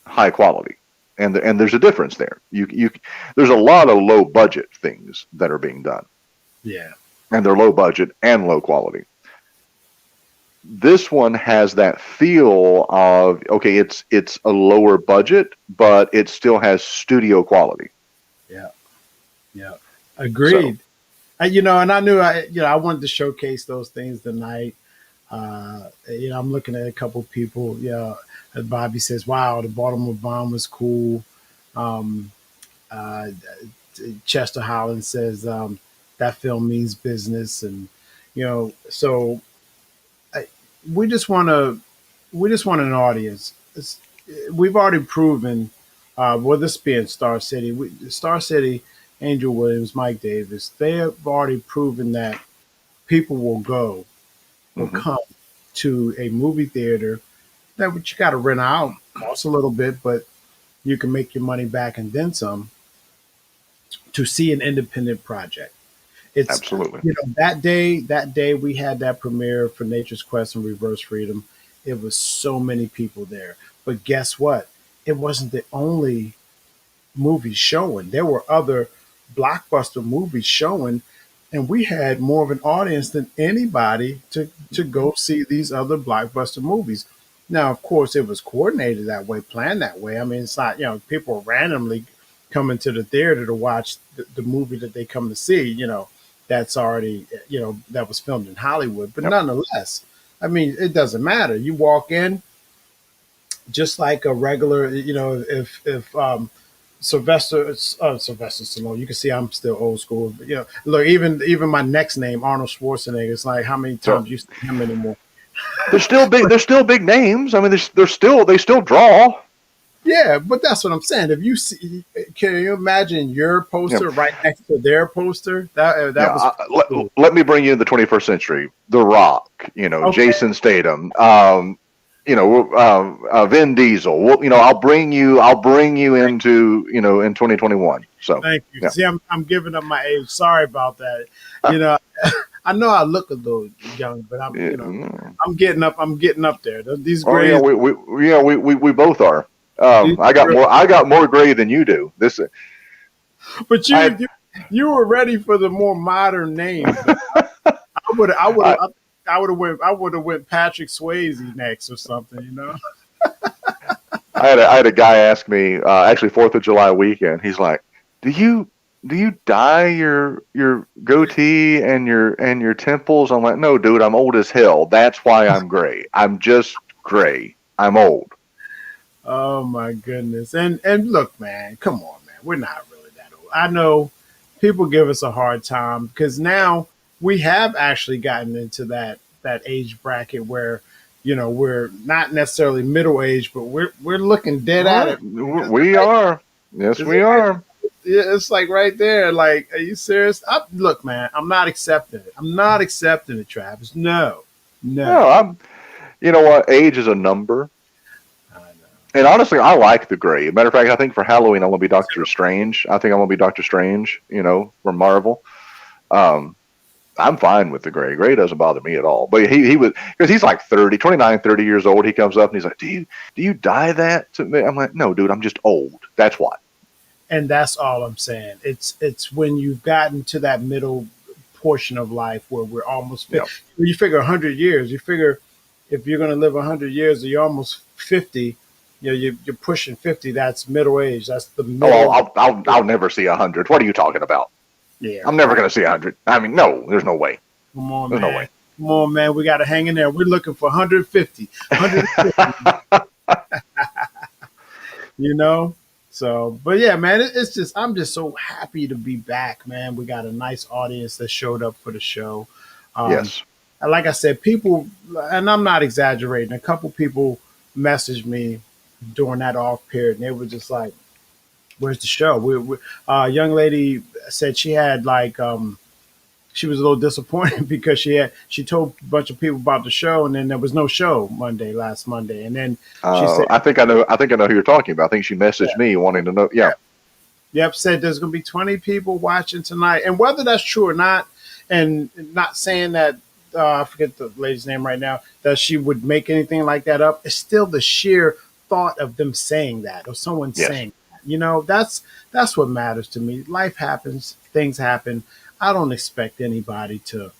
high quality. And there's a difference there. You there's a lot of low budget things that are being done, yeah, and they're low budget and low quality. This one has that feel of, okay, it's a lower budget, but it still has studio quality. yeah, yeah. So Agreed. And I knew I wanted to showcase those things tonight. I'm looking at a couple people. Yeah, as Bobby says, "Wow, the Baltimore bomb was cool." Um, uh, Chester Holland says that film means business, and so I, we just want to we just want an audience. We've already proven, well, this being Star City, Star City, Angel Williams, Mike Davis, they have already proven that people will mhm, come to a movie theater that what you got to rent out, costs a little bit, but you can make your money back and then some to see an independent project. It's absolutely. that day we had that premiere for Nature's Quest and Reverse Freedom. It was so many people there, but guess what? It wasn't the only movies showing. There were other blockbuster movies showing, and we had more of an audience than anybody to go see these other blockbuster movies. Now, of course, it was coordinated that way, planned that way. I mean, it's not people randomly coming to the theater to watch the movie that they come to see. That's already that was filmed in Hollywood, but Yep. nonetheless, I mean, it doesn't matter. You walk in just like a regular, if Sylvester Stallone. You can see I'm still old school. But, look, even my next name, Arnold Schwarzenegger. It's like how many So times you see him anymore? they're still big. They're still big names. I mean, they still draw. Yeah, but that's what I'm saying. If you see, can you imagine your You know, poster right next to their poster? That was cool. let me bring you in the 21st century. The Rock. Okay, Jason Statham. Vin Diesel. Well, I'll bring you into in 2021. So thank you. yeah. See, I'm giving up my age. Sorry about that. You know, I know I look a little young, but Yeah. I'm getting up. I'm getting up there. These Oh yeah, grays. we both are. These, I got more gray than you do. This but I you were ready for the more modern names. I would I I would have went Patrick Swayze next or something. I had a guy ask me actually 4th of July weekend. He's like, do you dye your goatee and your temples? I'm like, no, dude, I'm old as hell. That's why I'm gray. I'm just gray. I'm old. Oh my goodness. And look, man, come on, man. We're not really that old. I know people give us a hard time because now we have actually gotten into that age bracket where we're not necessarily middle age, but we're looking dead at What? it. We are. Yes, Is we it right? are. Yeah, it's like right there. Like, are you serious? Look, man, I'm not accepting it. I'm not accepting it, Travis. No, no. No, I'm. You know what? Age is a number. And honestly, I like the gray. Matter of fact, I think for Halloween I'm gonna be Doctor Strange. I think I'm gonna be Doctor Strange. From Marvel. Um, I'm fine with the gray. Gray doesn't bother me at all. But he was, because he's like 29, 30 years old. He comes up and he's like, "Do you dye that to me?" I'm like, "No, dude, I'm just old. That's why." And that's all I'm saying. It's when you've gotten to that middle portion of life where we're almost Yeah. when you figure 100 years. You figure if you're going to live 100 years, you're almost 50. You're pushing 50. That's middle age. That's the Oh, middle. I'll never see 100. What are you talking about? Yeah, I'm never right. gonna see 100. I mean, no, there's no way. Come on, There's no man. way. Come on, man. We got to hang in there. We're looking for 150. 150. you know. So, but yeah, man, it's just I'm just so happy to be back, man. We got a nice audience that showed up for the show. Um, Yes. and like I said, people, and I'm not exaggerating. A couple people messaged me during that off period, and they were just like, "Where's the show?" A young lady said she had like she was a little disappointed because she told a bunch of people about the show, and then there was no show last Monday, and then she said, I think I know. I think I know who you're talking about. I think she messaged me wanting to know. Yeah. "Yep," said there's going to be 20 people watching tonight, and whether that's true or not, and not saying that I forget the lady's name right now that she would make anything like that up. It's still the sheer thought of them saying that or someone Yes. saying that. That's what matters to me. Life happens, things happen. I don't expect anybody to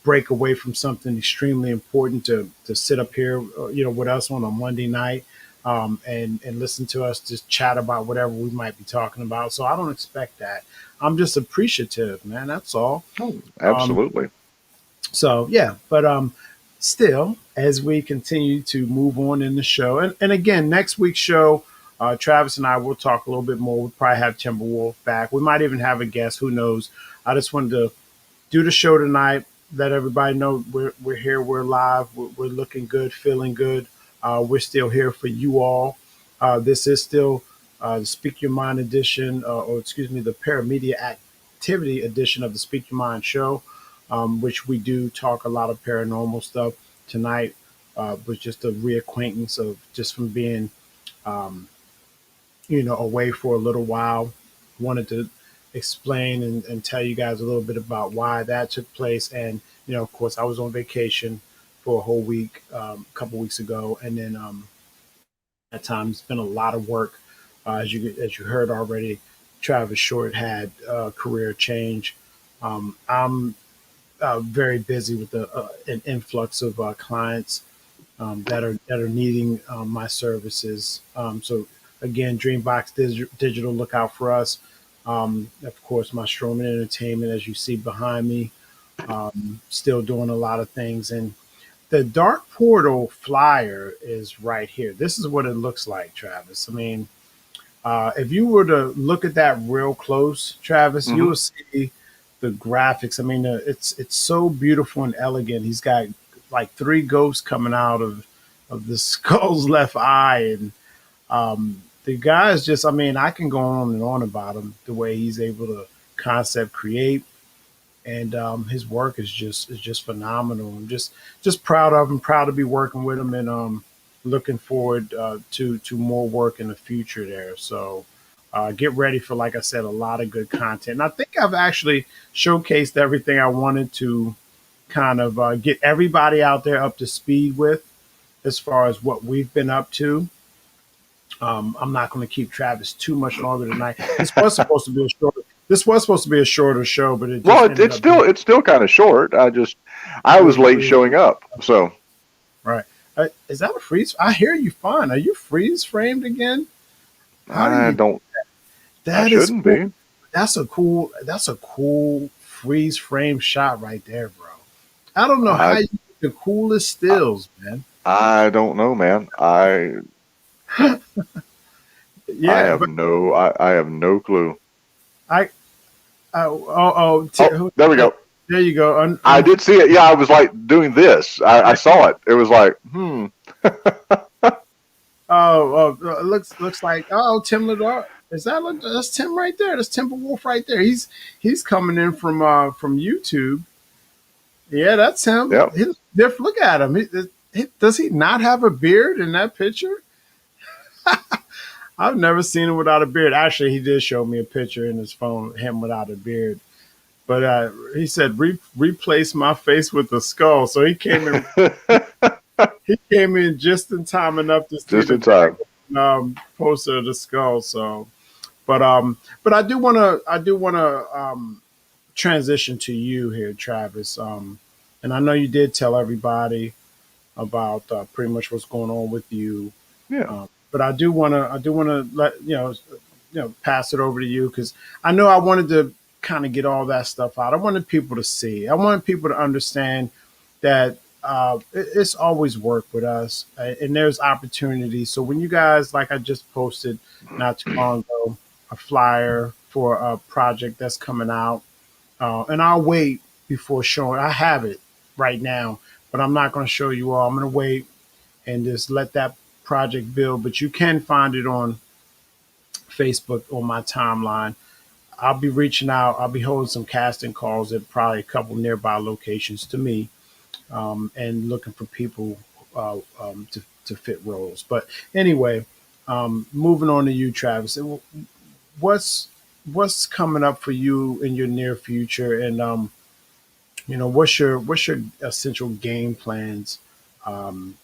break away from something extremely important to sit up here, with us on a Monday night, and listen to us just chat about whatever we might be talking about. So I don't expect that. I'm just appreciative, man. That's all. Oh, Um, absolutely. so yeah, but still, as we continue to move on in the show, and again, next week's show, Travis and I will talk a little bit more. We'll probably have Timberwolf back. We might even have a guest. Who knows? I just wanted to do the show tonight. Let everybody know we're here. We're live. We're looking good, feeling good. We're still here for you all. This is still the Speak Your Mind edition, or excuse me, the Paramedia Activity edition of the Speak Your Mind show, which we do talk a lot of paranormal stuff. Tonight was just a reacquaintance of just from being um, away for a little while. Wanted to explain and tell you guys a little bit about why that took place. And, of course, I was on vacation for a whole week, a couple weeks ago. And then that time it's been a lot of work. As you heard already, Travis Short had a career change. I'm very busy with an influx of clients that are needing my services. So again, Dreambox Digital, look out for us. Of course, my Strowman Entertainment, as you see behind me, still doing a lot of things. And the Dark Portal flyer is right here. This is what it looks like, Travis. I mean, if you were to look at that real close, Travis, you Hmm. will see the graphics. I mean, it's so beautiful and elegant. He's got like three ghosts coming out of the skull's left eye, and the guy is just. I mean, I can go on and on about him. The way he's able to concept create, and his work is just phenomenal. I'm just proud of him. Proud to be working with him, and looking forward to more work in the future there. So get ready for, like I said, a lot of good content. And I think I've actually showcased everything I wanted to kind of get everybody out there up to speed with as far as what we've been up to. I'm not going to keep Travis too much longer tonight. This was supposed to be a shorter show, but it just Well, ended up being it's still kind of short. I it was was late really showing up, so right. Is that a freeze? I hear you fine. Are you freeze framed again? How do I you? don't. I That is shouldn't cool. be. That's a cool freeze frame shot right there, bro. I don't know how I you get the coolest stills, man. I don't know, man. I Yeah, have but I have no clue. I Oh, there we go. there you go. I did see it. Yeah, I was like doing this. I saw it. It was like, hmm. looks like Tim Ladar. That's Tim right there? That's Timberwolf right there. He's coming in from YouTube. Yeah, that's him. Yep. He looks different. Look at him. Does he not have a beard in that picture? I've never seen him without a beard. Actually, he did show me a picture in his phone, him without a beard. But he said, replace my face with a skull. So he came in just in time enough to see Just the in time. poster of the skull. So, but I do wanna transition to you here, Travis. And I know you did tell everybody about pretty much what's going on with you. Yeah. But I do want to let pass it over to you because I know I wanted to kind of get all that stuff out. I wanted people to see. I wanted people to understand that it's always work with us, and there's opportunities. So when you guys, like I just posted not too long ago, a flyer for a project that's coming out, and I'll wait before showing. I have it right now, but I'm not going to show you all. I'm going to wait and just let that project build. But you can find it on Facebook on my timeline. I'll be reaching out. I'll be holding some casting calls at probably a couple nearby locations to me, and looking for people to fit roles. But anyway, moving on to you, Travis. What's what's coming up for you in your near future, and what's your essential game plans um,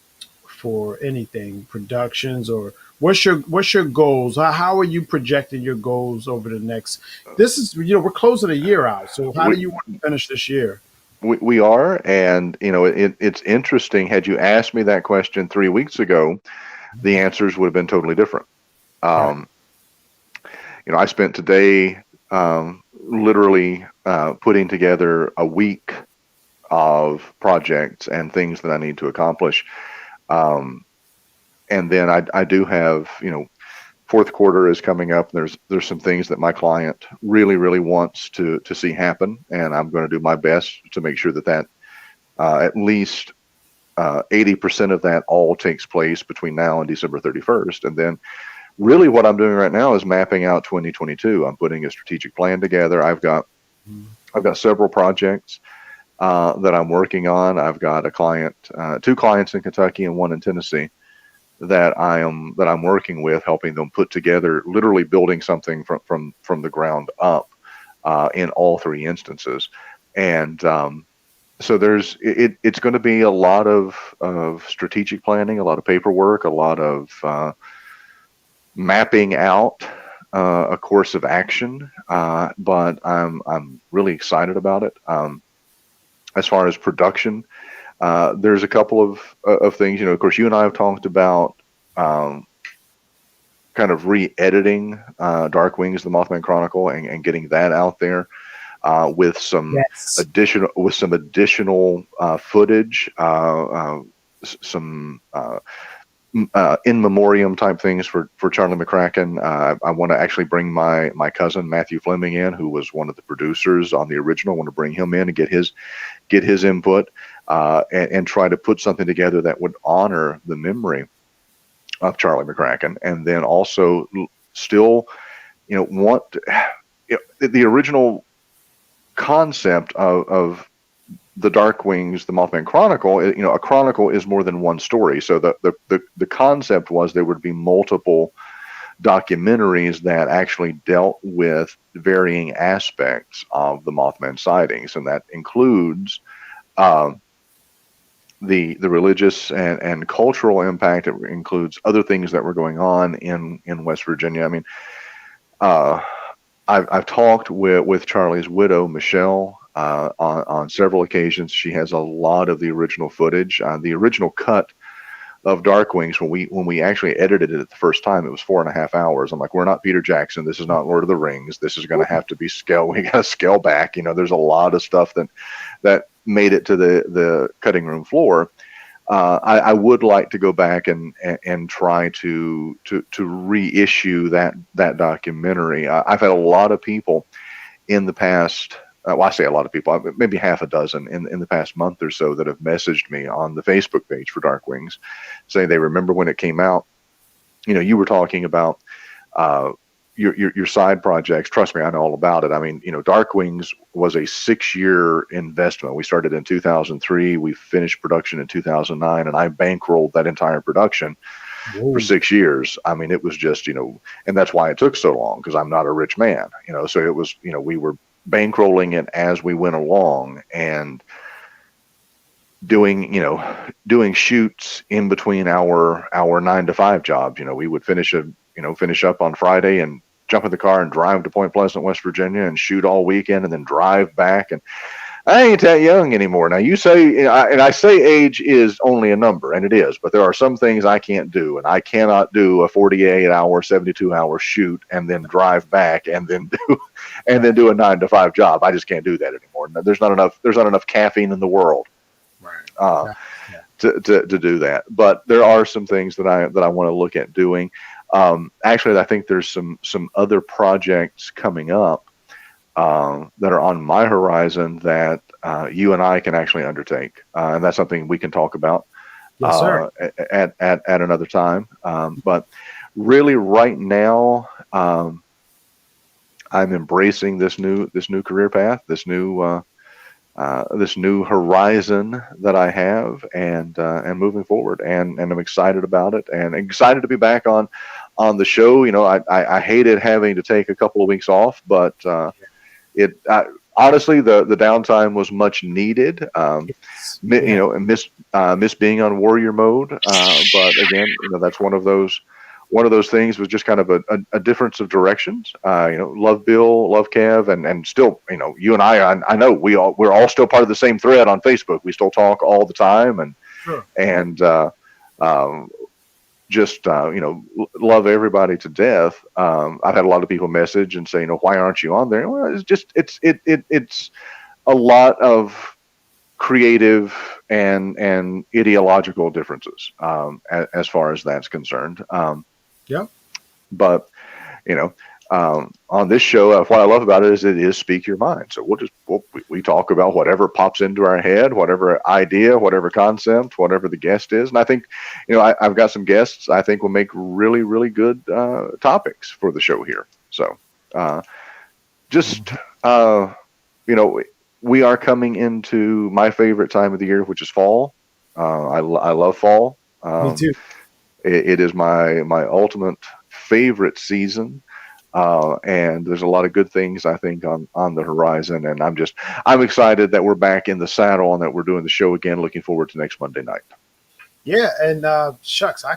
for anything productions, or what's your goals? How are you projecting your goals over the next? This is we're closing a year out, so how We, do you want to finish this year? we are, and it's interesting. Had you asked me that question 3 weeks ago, the answers would have been totally different. Right. Um, I spent today literally putting together a week of projects and things that I need to accomplish. Um, and then I do have, fourth quarter is coming up. There's some things that my client really wants to see happen, and I'm going to do my best to make sure that at least 80% of that all takes place between now and December 31st. And then really what I'm doing right now is mapping out 2022. I'm putting a strategic plan together. I've got several projects that I'm working on. I've got two clients in Kentucky and one in Tennessee that I'm working with, helping them put together, literally building something from the ground up in all three instances. And so it's going to be a lot of strategic planning, a lot of paperwork, a lot of mapping out a course of action. But I'm really excited about it. As far as production, there's a couple of things. Of course, you and I have talked about kind of re-editing Dark Wings, the Mothman Chronicle, and getting that out there with some Yes. additional footage, some in memoriam type things for Charlie McCracken. I want to actually bring my cousin Matthew Fleming in, who was one of the producers on the original. I want to bring him in and get his input, and try to put something together that would honor the memory of Charlie McCracken, and then also still, want the original concept of the Dark Wings, the Mothman Chronicle. A chronicle is more than one story. So the concept was there would be multiple documentaries that actually dealt with varying aspects of the Mothman sightings, and that includes the religious and cultural impact. It includes other things that were going on in West Virginia. I mean, I've talked with Charlie's widow, Michelle, on several occasions. She has a lot of the original footage. The original cut of Dark Wings, when we actually edited it the first time, it was 4.5 hours. I'm like, we're not Peter Jackson. This is not Lord of the Rings. This is going to have to be scale. We got to scale back. There's a lot of stuff that made it to the cutting room floor. I would like to go back and try to reissue that documentary. I've had a lot of people in the past. Well, I say a lot of people, maybe half a dozen in the past month or so, that have messaged me on the Facebook page for Dark Wings, saying they remember when it came out. You were talking about your side projects. Trust me, I know all about it. I mean, Dark Wings was a 6-year investment. We started in 2003. We finished production in 2009, and I bankrolled that entire production for Whoa. 6 years. I mean, it was just, and that's why it took so long, because I'm not a rich man, so it was, we were bankrolling it as we went along, and doing shoots in between our 9 to 5 jobs. We would finish up on Friday and jump in the car and drive to Point Pleasant, West Virginia, and shoot all weekend, and then drive back. And I ain't that young anymore. Now you say, and I say age is only a number, and it is, but there are some things I can't do, and I cannot do a 48-hour, 72-hour shoot and then drive back and then do a 9 to 5 job. I just can't do that anymore. There's not enough caffeine in the world Right. uh, Yeah. Yeah. to do that. But there are some things that I want to look at doing. Actually, I think there's some other projects coming up that are on my horizon that you and I can actually undertake, and that's something we can talk about Yes, sir. at another time. But really, right now, I'm embracing this new career path, this new horizon that I have, and moving forward, and I'm excited about it, and excited to be back on the show. I hated having to take a couple of weeks off, but it honestly, the downtime was much needed. Yes. Yeah. And miss being on warrior mode, but again, that's one of those things was just kind of a difference of directions. Love Bill, love Kev, and still, you and I know we're all still part of the same thread on Facebook. We still talk all the time, and Sure. and um, just love everybody to death. I've had a lot of people message and say, why aren't you on there? Well, it's just it's a lot of creative and ideological differences, as far as that's concerned. Yep. But you know, on this show, what I love about it is speak your mind. So we talk about whatever pops into our head, whatever idea, whatever concept, whatever the guest is. And I think, I've got some guests I think will make really, really good topics for the show here. So just, we are coming into my favorite time of the year, which is fall. I love fall. Me too. It is my ultimate favorite season. And there's a lot of good things I think on the horizon, and I'm excited that we're back in the saddle and that we're doing the show again. Looking forward to next Monday night. Yeah, and shucks, I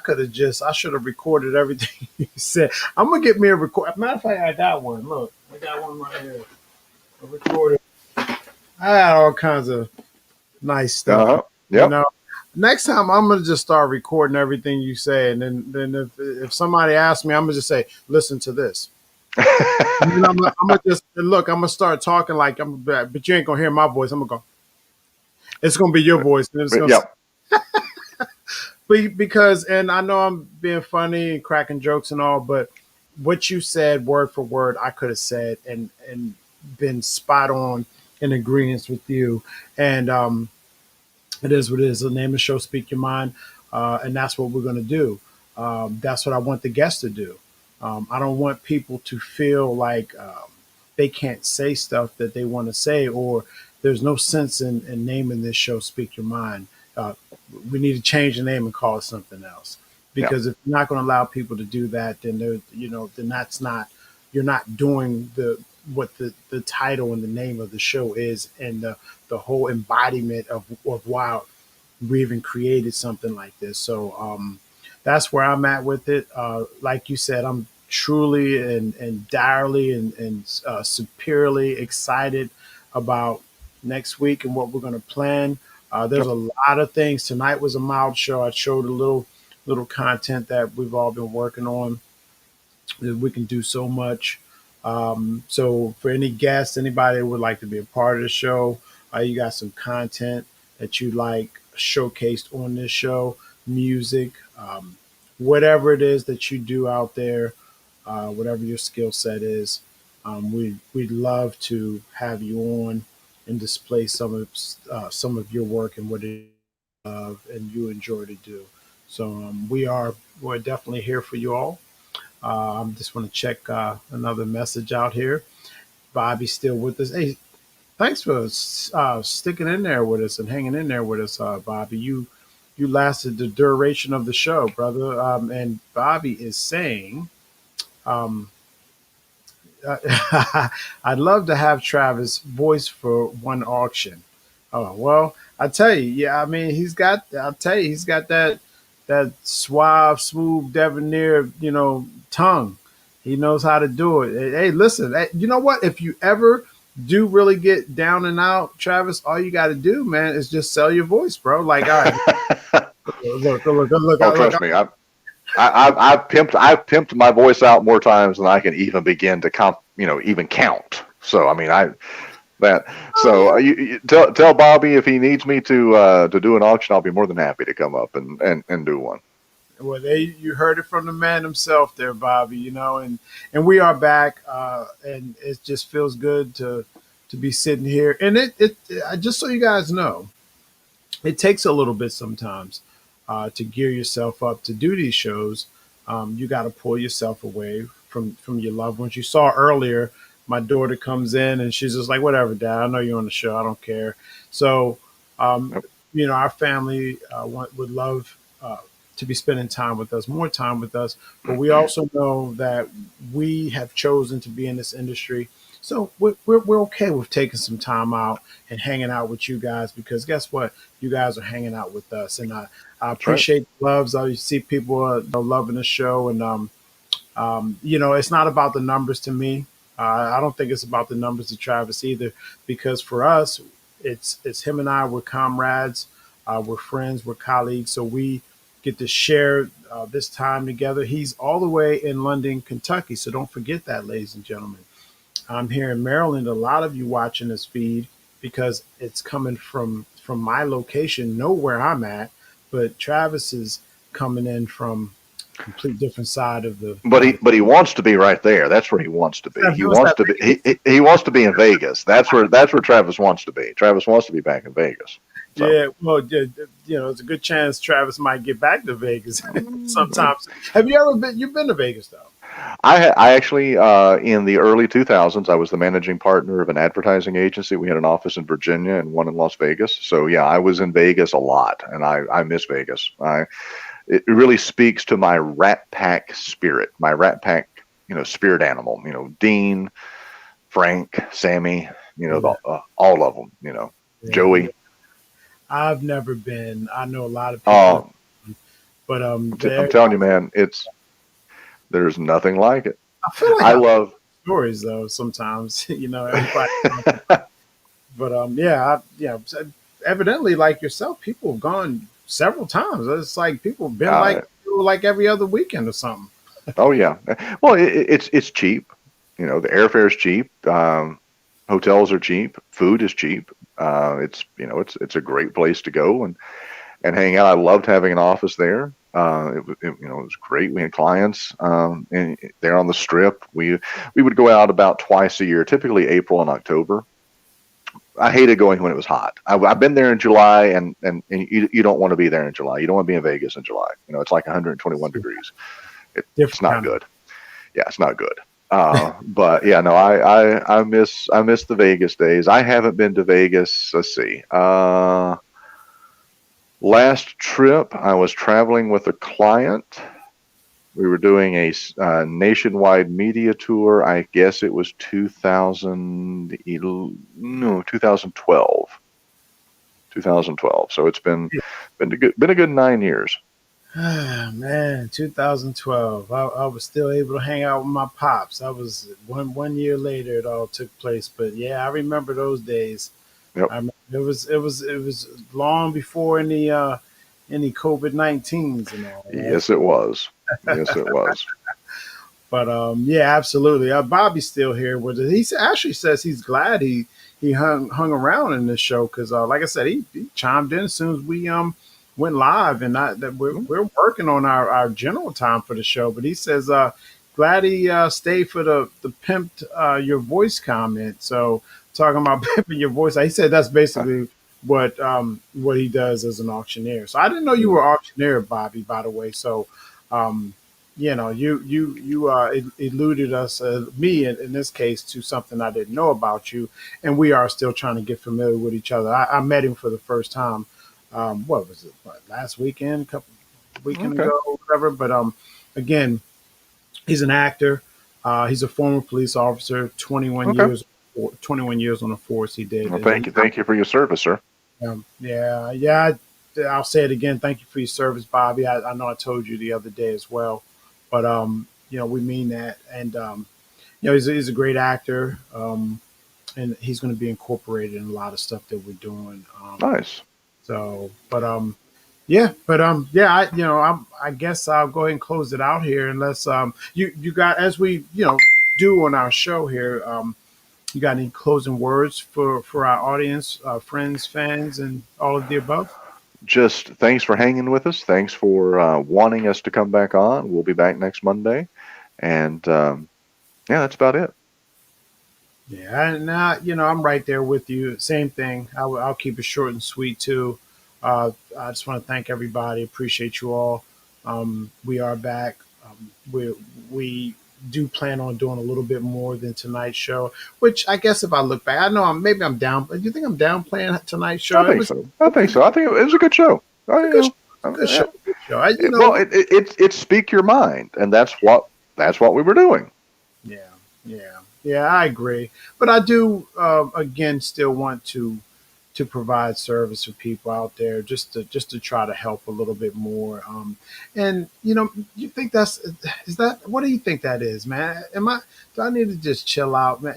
should have recorded everything you said. I'm gonna get me a record. Matter of fact, I got one. Look, I got one right here. I recorded. I had all kinds of nice stuff. Uh-huh. You Yep. know, next time I'm gonna just start recording everything you say, and then if somebody asks me, I'm gonna just say, listen to this. And then I'm gonna just look. I'm gonna start talking like but you ain't gonna hear my voice. I'm gonna go. It's gonna be your voice, and it's gonna. Yep. Because, and I know I'm being funny and cracking jokes and all, but what you said word for word, I could have said and been spot on in agreement with you. And it is what it is. The name of the show, Speak Your Mind, and that's what we're going to do. That's what I want the guests to do. I don't want people to feel like they can't say stuff that they want to say, or there's no sense in naming this show Speak Your Mind. Uh, we need to change the name and call it something else. Yep. Because if you're not going to allow people to do that, then then that's not, you're not doing what the title and the name of the show is, and the whole embodiment of why we even created something like this. So that's where I'm at with it. Like you said, I'm truly and direly and superiorly excited about next week and what we're going to plan. There's Yep. a lot of things. Tonight was a mild show. I showed a little content that we've all been working on. We can do so much. So for any guests, anybody that would like to be a part of the show, you got some content that you like showcased on this show, music, whatever it is that you do out there, whatever your skill set is, we'd love to have you on and display some of your work and what it and you enjoy to do. So we're definitely here for you all. I just want to check another message out here. Bobby's still with us. Hey, thanks for sticking in there with us and hanging in there with us, Bobby. You lasted the duration of the show, brother. And Bobby is saying, um, I'd love to have Travis voice for one auction. Oh well, I tell you, yeah. I mean, he's got. I'll tell you, he's got that suave, smooth, debonair, tongue. He knows how to do it. Hey, listen, you know what? If you ever do really get down and out, Travis, all you got to do, man, is just sell your voice, bro. Like, all right, Oh, look. trust me, I've pimped my voice out more times than I can even begin to even count. So I mean, that so you tell Bobby if he needs me to do an auction, I'll be more than happy to come up and do one. Well, you heard it from the man himself, there, Bobby. And we are back, and it just feels good to be sitting here. And it just so you guys know, it takes a little bit sometimes to gear yourself up to do these shows. You got to pull yourself away from your loved ones. You saw earlier, my daughter comes in and she's just like, "Whatever, Dad. I know you're on the show. I don't care." So, um, Yep. our family would love to be spending time with us, more time with us. But we also know that we have chosen to be in this industry. So we're okay with taking some time out and hanging out with you guys because guess what? You guys are hanging out with us. And I That's right. appreciate the loves. I see people loving the show. And it's not about the numbers to me. I don't think it's about the numbers to Travis either, because for us, it's him and I. We're comrades, we're friends, we're colleagues. So we get to share this time together. He's all the way in London, Kentucky. So don't forget that, ladies and gentlemen. I'm here in Maryland. A lot of you watching this feed because it's coming from my location, know where I'm at, but Travis is coming in from complete different side of the. But he wants to be right there. That's where he wants to be. He What's wants that? to be. He wants to be in Vegas. That's where Travis wants to be. Travis wants to be back in Vegas. So Yeah, well, it's a good chance Travis might get back to Vegas sometimes. Have you ever been? You've been to Vegas though. I actually in the early 2000s I was the managing partner of an advertising agency. We had an office in Virginia and one in Las Vegas. So yeah, I was in Vegas a lot, and I miss Vegas. It really speaks to my Rat Pack spirit, my Rat Pack spirit animal. Dean, Frank, Sammy, Yeah, all of them. yeah. Joey. I've never been. I know a lot of people, Oh, but I'm telling you, man, there's nothing like it. I feel like I I heard love. stories though. Sometimes, everybody. But yeah. Evidently, like yourself, people have gone several times. It's like people have been uh, like every other weekend or something. oh yeah. Well, it's cheap. The airfare is cheap. Hotels are cheap. Food is cheap. It's a great place to go and hang out. I loved having an office there. It was great. We had clients and there on the strip. We would go out about twice a year, typically April and October. I hated going when it was hot. I've been there in July, and you don't want to be there in July. You don't want to be in Vegas in July. It's like 121 degrees. It's Different not kind of. good. Yeah, it's not good. But yeah, no, I miss the Vegas days. I haven't been to Vegas. Let's see. Last trip, I was traveling with a client. We were doing a nationwide media tour. I guess it was 2012. 2012. So it's been a good 9 years. Ah, man, 2012. I was still able to hang out with my pops. I was one year later it all took place, but yeah, I remember those days. Yep. I remember it was long before any COVID-19s and all, right? Yes, it was. Yes, it was. But yeah, absolutely. Bobby's still here with us. Actually says he's glad he hung around in this show because, like I said, he chimed in as soon as we went live, and that we're working on our general time for the show. But he says glad he stayed for the pimped your voice comment. So talking about pimping your voice, he said that's basically what he does as an auctioneer. So I didn't know you were an auctioneer, Bobby. By the way, so. Um, eluded us, me in this case, to something I didn't know about you, and we are still trying to get familiar with each other. I met him for the first time. What was it? Last weekend, couple weekend Okay. ago, whatever. But again, he's an actor. He's a former police officer. Okay. 21 years on the force. He did. Well, thank you. Thank you for your service, sir. Yeah, yeah. I'll say it again. Thank you for your service, Bobby. I know I told you the other day as well, but we mean that. And he's a great actor, and he's going to be incorporated in a lot of stuff that we're doing. Nice. But yeah, yeah. I guess I'll go ahead and close it out here, unless you got, as we do on our show here. You got any closing words for our audience, friends, fans, and all of the above? Just thanks for hanging with us. Thanks for wanting us to come back on. We'll be back next Monday. And yeah, that's about it. Yeah, and I'm right there with you. Same thing. I'll keep it short and sweet too. I just want to thank everybody. Appreciate you all. We are back. We do plan on doing a little bit more than tonight's show. Which I guess if I look back, I know maybe I'm down. Do you think I'm downplaying tonight's I show? It think was so. I think so. I think it was a good show. a good, show. A good Yeah. show. Good show. I, you Well, know, it's speak your mind, and that's what we were doing. Yeah, yeah. I agree, but I do again still want to provide service for people out there, just to try to help a little bit more. And you think is that what do you think that is, man? Do I need to just chill out, man?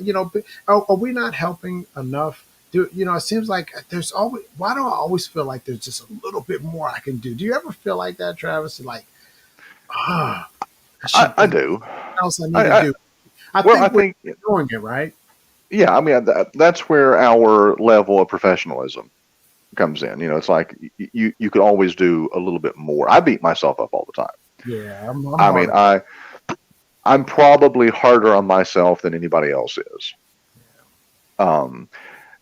Are we not helping enough? It seems like there's always. Why do I always feel like there's just a little bit more I can do? Do you ever feel like that, Travis? Like, ah, I should. I There's do. nothing else I need to I do. I well, I think we're think doing it right. yeah. I mean, that's where our level of professionalism comes in. It's like you could always do a little bit more. I beat myself up all the time. Yeah, I'm I mean, hard. I'm probably harder on myself than anybody else is. Um,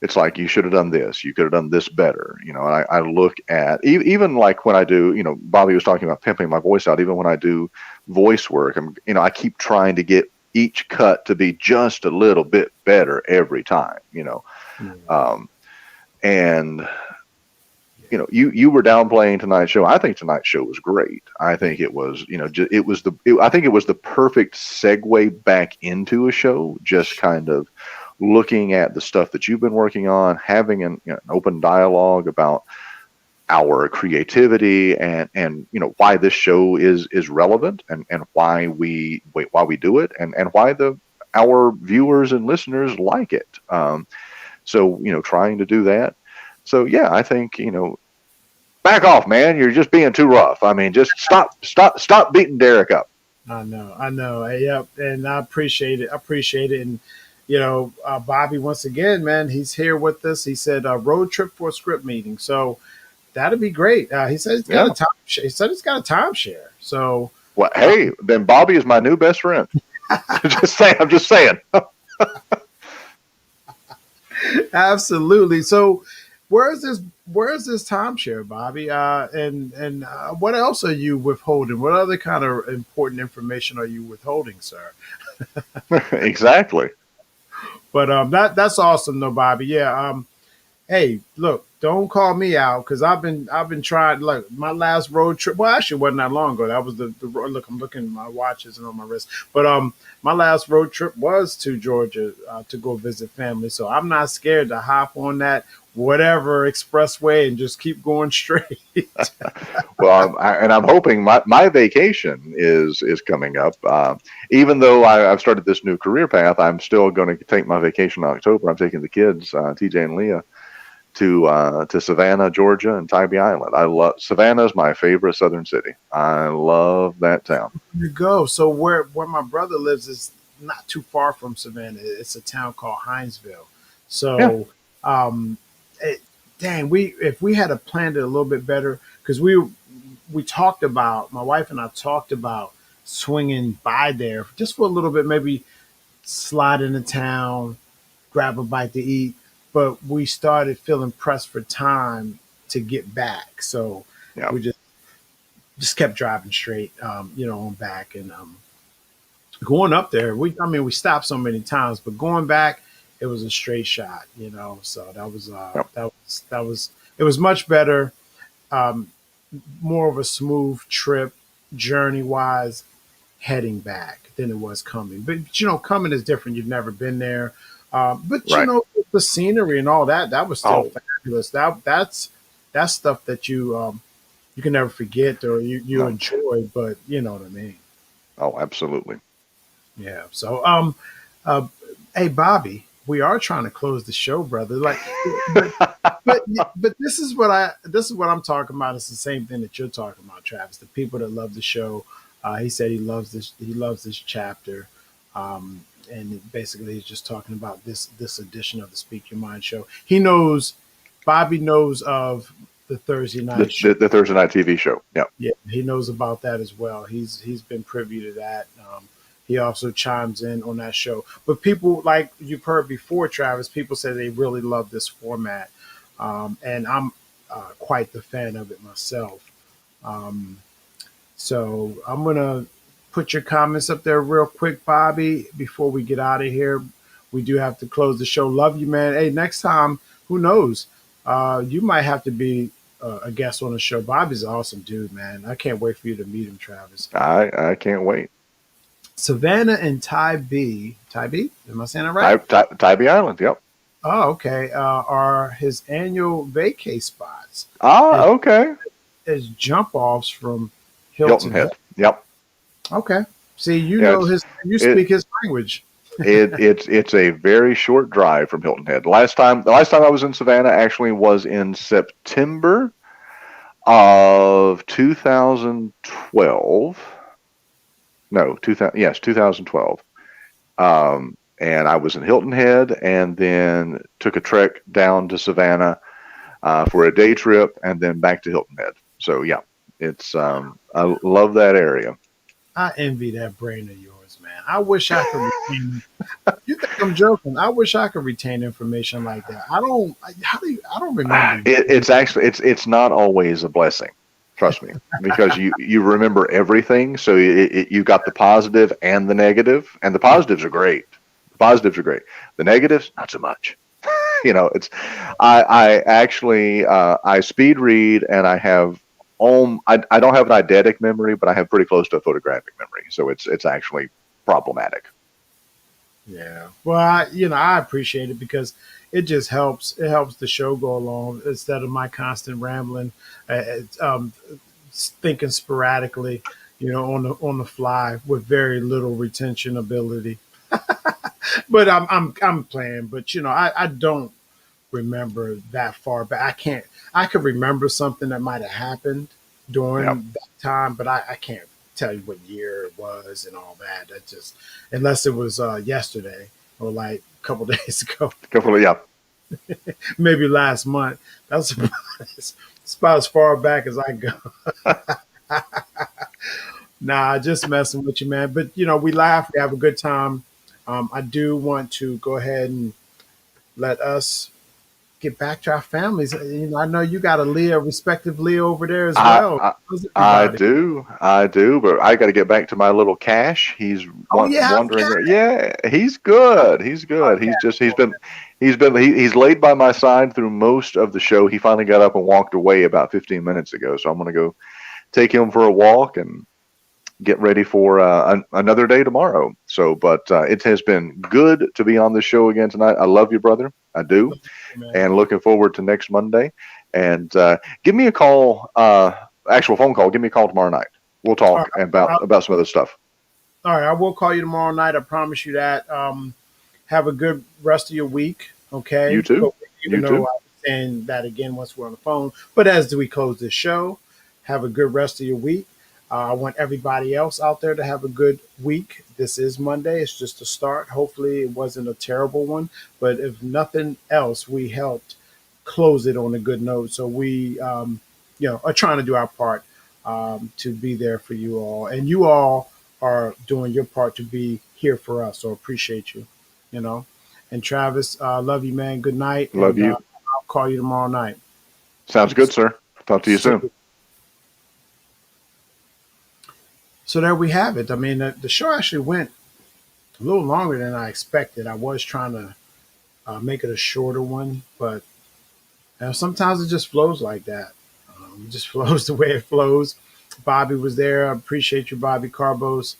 it's like you should have done this. You could have done this better. And I look at even like when I do. Bobby was talking about pimping my voice out. Even when I do voice work, I keep trying to get each cut to be just a little bit better every time. Yeah, Um, and you were downplaying tonight's show. I think tonight's show was great. I think it was, I think it was the perfect segue back into a show. Just kind of looking at the stuff that you've been working on, having an open dialogue about our creativity and why this show is relevant and why we do it and why our viewers and listeners like it. So trying to do that. So yeah, I think back off, man. You're just being too rough. I mean, just stop beating Derek up. I know. Yep, and I appreciate it. And Bobby, once again, man, he's here with us. He said road trip for a script meeting, so that'd be great. He said he's got Yeah. a time. He said he's got a timeshare. So Well, hey, then Bobby is my new best friend. Just saying. I'm just saying. absolutely. So where is this timeshare, Bobby? And what else are you withholding? What other kind of important information are you withholding, sir? Exactly. But that's awesome, though, Bobby. Yeah. Hey, look, don't call me out because I've been trying. Look, my last road trip. Well, actually, it wasn't that long ago. That was the look. I'm looking at my watches and on my wrist. But my last road trip was to Georgia to go visit family. So I'm not scared to hop on that whatever expressway and just keep going straight. Well, I'm hoping my vacation is coming up. Even though I've started this new career path, I'm still going to take my vacation in October. I'm taking the kids, TJ and Leah, to Savannah, Georgia, and Tybee Island. I love Savannah's my favorite southern city. I love that town. You go. So where my brother lives is not too far from Savannah. It's a town called Hinesville. Yeah, So, um, it, dang, we if we had planned it a little bit better because we talked about my wife and I talked about swinging by there just for a little bit, maybe slide into town, grab a bite to eat. But we started feeling pressed for time to get back, so yeah. we just just kept driving straight, on back and going up there. We stopped so many times, but going back, it was a straight shot. So Yep. that was it was much better, um, more of a smooth trip, journey wise, heading back than it was coming. But coming is different. You've never been there, but Right. the scenery and all that was still Oh, fabulous. That's stuff that you can never forget or you no. enjoy. But you know what I mean. Oh, absolutely. Yeah. So, uh, hey, Bobby, we are trying to close the show, brother. Like, but, but this is what I'm talking about. It's the same thing that you're talking about, Travis. The people that love the show. He said he loves this. He loves this chapter. And basically, he's just talking about this edition of the Speak Your Mind show. He knows, Bobby knows of the Thursday The, night show. the, the Thursday night TV show. Yeah. Yeah, he knows about that as well. He's been privy to that. He also chimes in on that show. But people, like you've heard before, Travis, people say they really love this format, and I'm quite the fan of it myself. Um, so I'm gonna put your comments up there real quick, Bobby, before we get out of here. We do have to close the show. Love you, man. Hey, next time, who knows? You might have to be a guest on the show. Bobby's an awesome dude, man. I can't wait for you to meet him, Travis. I can't wait. Savannah and Ty B. Ty B? Am I saying that right? Tybee Island. Yep. Oh, okay. Are his annual vacay spots Ah, as, okay. as jump offs from Hilton Hilton Head. Head. Yep. Okay. See, you Yeah. know you It, speak his language. it's a very short drive from Hilton Head. The last time I was in Savannah actually was in September of 2012. No, 2000. Yes, 2012. And I was in Hilton Head, and then took a trek down to Savannah for a day trip, and then back to Hilton Head. So yeah, it's I love that area. I envy that brain of yours, man. I wish I could retain. You think I'm joking? I wish I could retain information like that. I don't. How do you? I don't remember. It's actually it's not always a blessing. Trust me, because you remember everything. So you got the positive and the negative, and the positives are great. The positives are great. The negatives, not so much. It's I actually I speed read, and I have I don't have an eidetic memory, but I have pretty close to a photographic memory. So it's actually problematic. Yeah. Well, I appreciate it because it just helps. It helps the show go along instead of my constant rambling, it's, thinking sporadically, on the fly with very little retention ability. But I'm playing. But I don't remember that far back. I can't. I could remember something that might have happened Yep. during that time, but I can't tell you what year it was and all that. That just unless it was yesterday or like a couple days ago, Couple of yeah. maybe last month. That's about, it's about as far back as I go. Nah, just messing with you, man. But we laugh, we have a good time. I do want to go ahead and let us get back to our families. I know you got a Leah, respective Leah over there as I, well. I How's I everybody? do, but I got to get back to my little Cash. He's Oh yeah, how's wondering. Kat? Yeah, he's good. He's Oh, good. Kat. He's laid by my side through most of the show. He finally got up and walked away about 15 minutes ago. So I'm going to go take him for a walk and get ready for another day tomorrow. So, but it has been good to be on the show again tonight. I love you, brother. I do, Man. and looking forward to next Monday. And give me a call, actual phone call. Give me a call tomorrow night. We'll All talk right, about some other stuff. all right, I will call you tomorrow night. I promise you that. Have a good rest of your week, You okay? too. But even You though too. I'm saying that again once we're on the phone, but as we close this show, have a good rest of your week. I want everybody else out there to have a good week. This is Monday. It's just a start. Hopefully, it wasn't a terrible one, but if nothing else, we helped close it on a good note. So we, are trying to do our part to be there for you all, and you all are doing your part to be here for us. So appreciate you, you know. And Travis, love you, man. Good night, Love and you. I'll call you tomorrow night. Sounds good, sir. Talk to you So soon. So there we have it. I mean, the show actually went a little longer than I expected. I was trying to make it a shorter one, but sometimes it just flows like that. It just flows the way it flows. Bobby was there. I appreciate you, Bobby Carbos,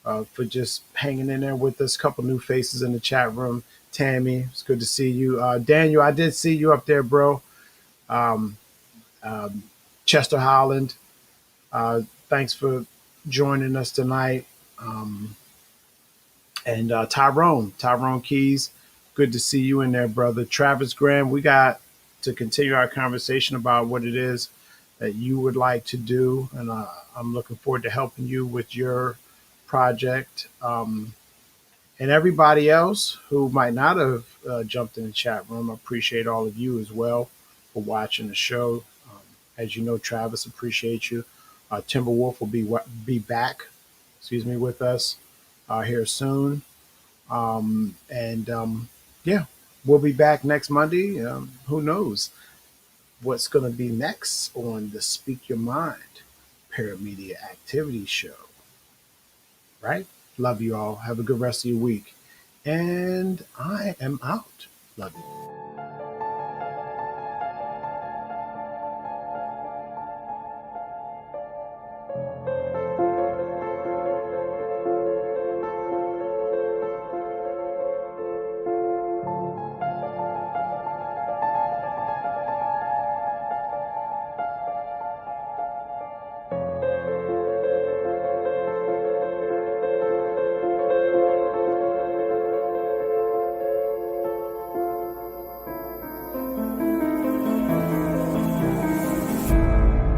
for just hanging in there with us. A couple new faces in the chat room. Tammy, it's good to see you. Daniel, I did see you up there, bro. Um, um, Chester Holland, thanks for joining us tonight. Um, and Tyrone Keys, good to see you in there, brother. Travis Graham, we got to continue our conversation about what it is that you would like to do, and I'm looking forward to helping you with your project. And everybody else who might not have jumped in the chat room, I appreciate all of you as well for watching the show. As you know, Travis, appreciate you. Timberwolf will be back, with us here soon. And yeah, we'll be back next Monday. Who knows what's going to be next on the Speak Your Mind Paramedia Activity Show, right? Love you all. Have a good rest of your week. And I am out. Love you.